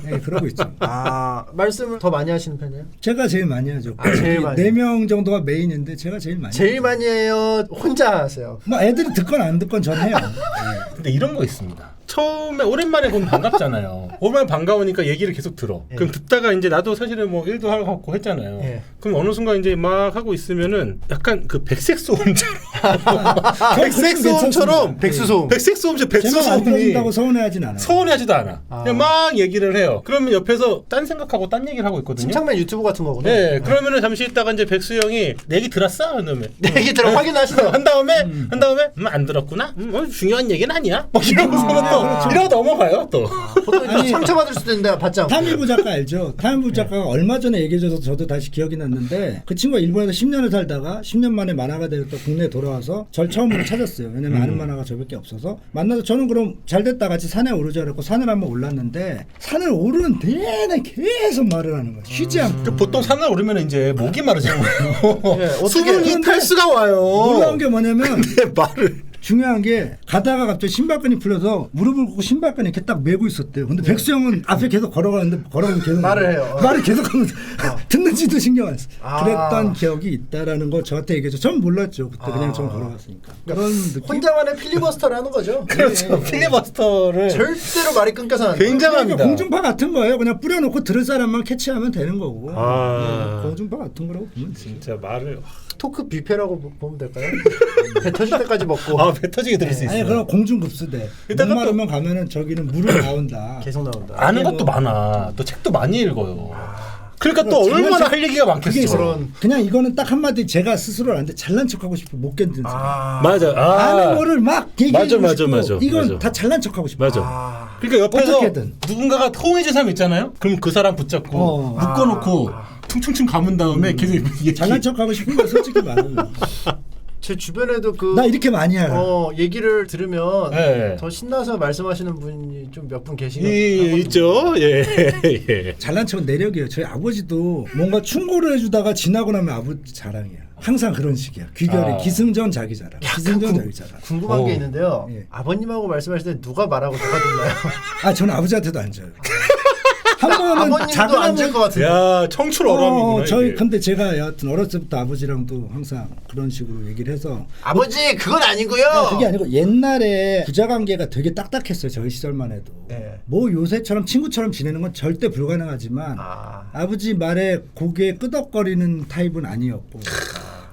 S2: 네, 그러고 있죠.
S1: 말씀을 더 많이 하시는 편이에요?
S2: 제가 제일 많이 하죠.
S1: 제일 많이.
S2: 4명 정도가 메인인데 제가 제일 많이
S1: 제일
S2: 하죠.
S1: 많이 해요? 혼자 하세요?
S2: 뭐 애들이 듣건 안 듣건 전 해요.
S3: 근데 이런 거 있습니다. 처음에 오랜만에 보면 반갑잖아요. 오랜만에 반가우니까 얘기를 계속 들어.
S1: 예.
S3: 그럼 듣다가 이제 나도 사실은 뭐 일도 하고 했잖아요.
S1: 예.
S3: 그럼 어느 순간 이제 막 하고 있으면은 약간 그 백색 소음처럼 백색
S1: 백수소음.
S3: 소음처럼 백색 소음처럼 백색
S2: 제가 안
S3: 소음이
S2: 들어준다고 서운해하진 않아요.
S3: 서운해하지도 않아.
S1: 아.
S3: 그냥 막 얘기를 해요. 그러면 옆에서 딴 생각하고 딴 얘기를 하고 있거든요.
S1: 침착맨 유튜브 같은 거구나.
S3: 네, 그러면은 잠시 있다가 이제 백수 형이 내 얘기 들었어? 그러면
S1: 내 얘기 들어 확인하시죠.
S3: 한 다음에 안 들었구나. 중요한 얘기는 아니야. 뭐 이러고서는 또
S2: 그렇죠.
S3: 이러고 넘어가요 또.
S1: 보통
S2: 아니,
S1: 상처받을 수도 있는데 받지 않고.
S2: 타미부 작가 알죠? 타미부 작가가 얼마 전에 얘기해줘서 저도 다시 기억이 났는데 그 친구가 일본에서 10년을 살다가 10년 만에 만화가 되고 또 국내에 돌아와서 절 처음으로 찾았어요. 왜냐면 아는 만화가 저밖에 없어서 만나서 저는 그럼 잘 됐다 같이 산에 오르자 그랬고 산을 한번 올랐는데 산을 오르는 내내 계속 말을 하는 거예요. 쉬지 않고.
S3: 보통 산을 오르면 이제 목이 마르잖아요.
S1: 예, 어떻게
S3: 수분이 탈수가 와요.
S2: 놀라운 게 뭐냐면
S3: 내 말을
S2: 중요한 게 가다가 갑자기 신발끈이 풀려서 무릎을 꿇고 신발끈이 이렇게 딱 메고 있었대요. 근데 백수 형은 앞에 계속 걸어가는데 걸어가면 계속
S1: 말을 해요.
S2: 말을 계속 하면서 듣는지도 신경 안 써.
S1: 아.
S2: 그랬던 기억이 있다라는 걸 저한테 얘기해줘. 전 몰랐죠. 그때 그냥 전 걸어갔으니까. 그런 느낌.
S1: 혼자만의 필리버스터를 하는 거죠.
S3: 그렇죠. 필리버스터를
S1: 절대로 말이 끊겨서 안 돼.
S3: 굉장합니다.
S2: 그러니까 공중파 같은 거예요. 그냥 뿌려놓고 들을 사람만 캐치하면 되는 거고.
S3: 아.
S2: 공중파 같은 거라고 보면 돼.
S3: 진짜 말을
S1: 토크 뷔페라고 보면 될까요? 배 터질 때까지 먹고
S3: 배 터지게 들을 수 있어요.
S2: 아니 그럼 공중급수대.
S3: 이따가
S2: 목마르면 가면은 저기는 물을 나온다.
S1: 계속 나온다.
S3: 아는
S2: 뭐-
S3: 것도 많아. 또 책도 많이 읽어요. 그러니까 또 얼마나 할 얘기가
S2: 그게
S3: 많겠어.
S2: 있어. 그냥 이거는 딱 한마디 제가 스스로 아는데 잘난 척하고 싶어 못 견디는 사람.
S3: 맞아.
S2: 아는 거를 막 얘기하고
S3: 맞아,
S2: 싶고
S3: 맞아.
S2: 이건
S3: 맞아.
S2: 다 잘난 척하고 싶어.
S3: 맞아. 그러니까 옆에서
S2: 어떻게든.
S3: 누군가가 통해진 사람 있잖아요. 그럼 그 사람 붙잡고 묶어놓고 퉁퉁퉁 감은 다음에 계속 얘기.
S2: 잘난 척하고 싶은 거 솔직히 말하면
S1: 제 주변에도
S2: 나 이렇게 많이 알아.
S1: 얘기를 들으면
S3: 네.
S1: 더 신나서 말씀하시는 분이 좀 몇 분 계시는 것
S3: 있죠. 예.
S2: 잘난 척은 내력이에요. 저희 아버지도 뭔가 충고를 해주다가 지나고 나면 아버지 자랑이야. 항상 그런 식이야. 귀결이 기승전 자기 자랑. 기승전 자기 자랑.
S1: 궁금한 게
S3: 어.
S1: 있는데요.
S2: 예.
S1: 아버님하고 말씀하실 때 누가 말하고 누가 듣나요?
S2: 아 저는 아버지한테도 안 줘요. 한 번은
S1: 아버님도
S2: 작은
S1: 안 줄 것 같은데.
S3: 야 청출 어람이구나.
S2: 저희
S3: 이게.
S2: 근데 제가 여하튼 어렸을 때부터 아버지랑도 항상 그런 식으로 얘기를 해서
S1: 아버지 그건 아니고요.
S2: 그게 아니고 옛날에 부자 관계가 되게 딱딱했어요. 저희 시절만 해도.
S1: 네.
S2: 뭐 요새처럼 친구처럼 지내는 건 절대 불가능하지만 아버지 말에 고개 끄덕거리는 타입은 아니었고.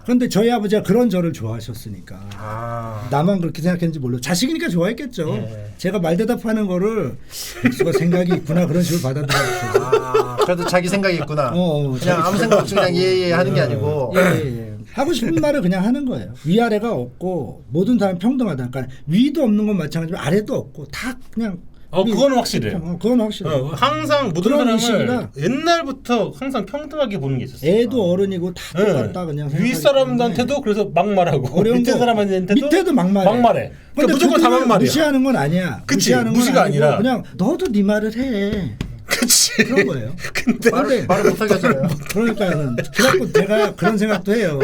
S2: 그런데 저희 아버지가 그런 저를 좋아하셨으니까 나만 그렇게 생각했는지 몰라요. 자식이니까 좋아했겠죠.
S1: 예.
S2: 제가 말 대답하는 거를 백수가 생각이 있구나 그런 식으로 받아들였어요.
S1: 그래도 자기 생각이 있구나.
S2: 자기
S1: 그냥 아무 생각 없이 그냥 예예 하는 게 아니고.
S2: 예. 하고 싶은 말을 그냥 하는 거예요. 위아래가 없고 모든 사람 평등하다. 그러니까 위도 없는 건 마찬가지지만 아래도 없고 다 그냥.
S3: 그건 확실해요.
S2: 그건 확실해요.
S3: 항상 모든
S2: 그런
S3: 사람을
S2: 의식이라.
S3: 옛날부터 항상 평등하게 보는 게 있었어요.
S2: 애도 어른이고 다 똑같다 그냥.
S3: 위 사람한테도 그래서 막 말하고
S2: 어려운
S3: 밑에
S2: 거.
S3: 사람한테도
S2: 밑에도 막 말해.
S3: 그러니까
S2: 근데
S3: 무조건 다
S2: 그들을
S3: 막말이야.
S2: 무시하는 건 아니야.
S3: 그치,
S2: 무시하는 건
S3: 무시가
S2: 아니고
S3: 아니라.
S2: 그냥 너도 네 말을 해.
S3: 그치.
S2: 그런 거예요.
S3: 근데
S1: 말을 못하게 하잖아요.
S2: 그러니까는 그래갖고 제가 그런 생각도 해요.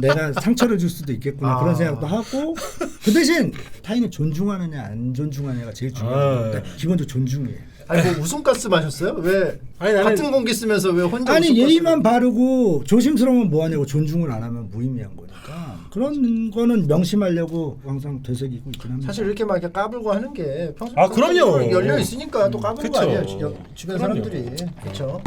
S2: 내가 상처를 줄 수도 있겠구나 그런 생각도 하고 그 대신 타인을 존중하느냐 안 존중하느냐가 제일 중요한 건데 기본적으로 존중이에요.
S1: 아니 뭐 웃음가스 마셨어요? 왜
S3: 아니, 나는-
S1: 같은 공기 쓰면서 왜 혼자
S2: 아니
S1: 웃음가스를-
S2: 예의만 바르고 조심스러우면 뭐하냐고 존중을 안 하면 무의미한 거니까 그런 거는 명심하려고 항상 되새기고 있긴 합니다.
S1: 사실 이렇게 막 이렇게 까불고 하는 게 평소에
S3: 그럼요.
S1: 열려 있으니까 또 까부는 거
S3: 그쵸.
S1: 아니에요. 주변
S3: 그럼요.
S1: 사람들이. 그렇죠.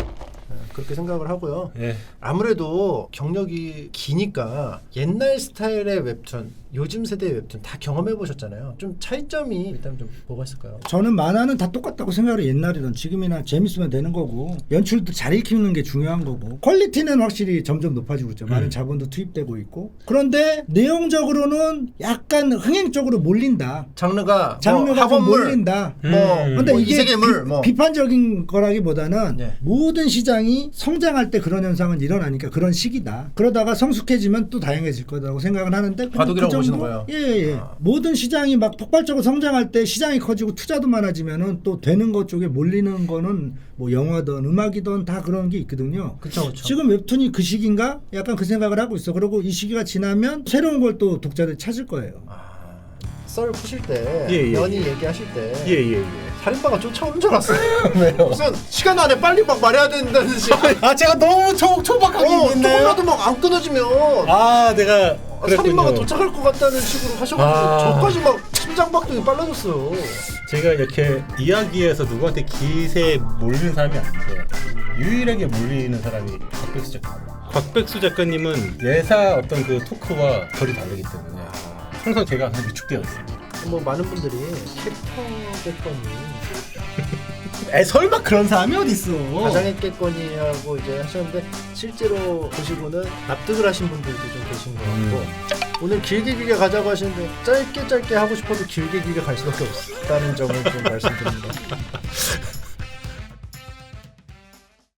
S1: 그렇게 생각을 하고요.
S3: 예.
S1: 아무래도 경력이 기니까 옛날 스타일의 웹툰, 요즘 세대의 웹툰 다 경험해 보셨잖아요. 좀 차이점이 일단 좀 뭐가 있을까요?
S2: 저는 만화는 다 똑같다고 생각을 해요. 옛날이든 지금이나 재밌으면 되는 거고 연출도 잘 익히는 게 중요한 거고 퀄리티는 확실히 점점 높아지고 있죠. 많은 자본도 투입되고 있고 그런데 내용적으로는 약간 흥행적으로 몰린다.
S1: 장르가
S2: 장르가 좀
S1: 학원물,
S2: 몰린다.
S1: 근데
S2: 근데
S1: 이
S2: 이게
S1: 세계물
S2: 비판적인 거라기보다는
S1: 네.
S2: 모든 시장이 성장할 때 그런 현상은 일어나니까 그런 시기다. 그러다가 성숙해지면 또 다양해질 거라고 생각을 하는데 그냥
S1: 바둑이라고
S2: 그
S1: 보시는
S2: 정도?
S1: 거예요?
S2: 예. 모든 시장이 막 폭발적으로 성장할 때 시장이 커지고 투자도 많아지면은 또 되는 것 쪽에 몰리는 거는 뭐 영화든 음악이든 다 그런 게 있거든요.
S1: 그렇죠.
S2: 지금 웹툰이 그 시기인가? 약간 그 생각을 하고 있어. 그리고 이 시기가 지나면 새로운 걸 또 독자들이 찾을 거예요.
S1: 썰 푸실 때,
S3: 예.
S1: 연희 얘기하실 때
S3: 예.
S1: 살인마가 쫓아오는 줄 알았어요.
S3: 왜요?
S1: 무슨 시간 안에 빨리 막 말해야 된다는 듯이.
S3: 제가 너무 초박하게
S1: 조금이라도 막 안 끊어지면
S3: 내가
S1: 살인마가
S3: 그랬군요.
S1: 도착할 것 같다는 식으로 하셔가지고
S3: 아.
S1: 저까지 막 심장박동이 빨라졌어요.
S3: 제가 이렇게 이야기에서 누구한테 기세에 몰리는 사람이 아닌데 유일하게 몰리는 사람이 곽백수 작가. 곽백수 작가님은 예사 어떤 그 토크와 결이 다르기 때문에 항상 제가 항상 위축되어 있어요.
S1: 뭐 많은 분들이 캡터겠거니
S2: 설마 그런 사람이 어딨어.
S1: 가장했겠거니하고 이제 하셨는데 실제로 보시고는 납득을 하신 분들도 좀 계신 것 같고 오늘 길게 가자고 하시는데 짧게 하고 싶어도 길게 갈 수밖에 없다는 점을 좀 말씀드립니다.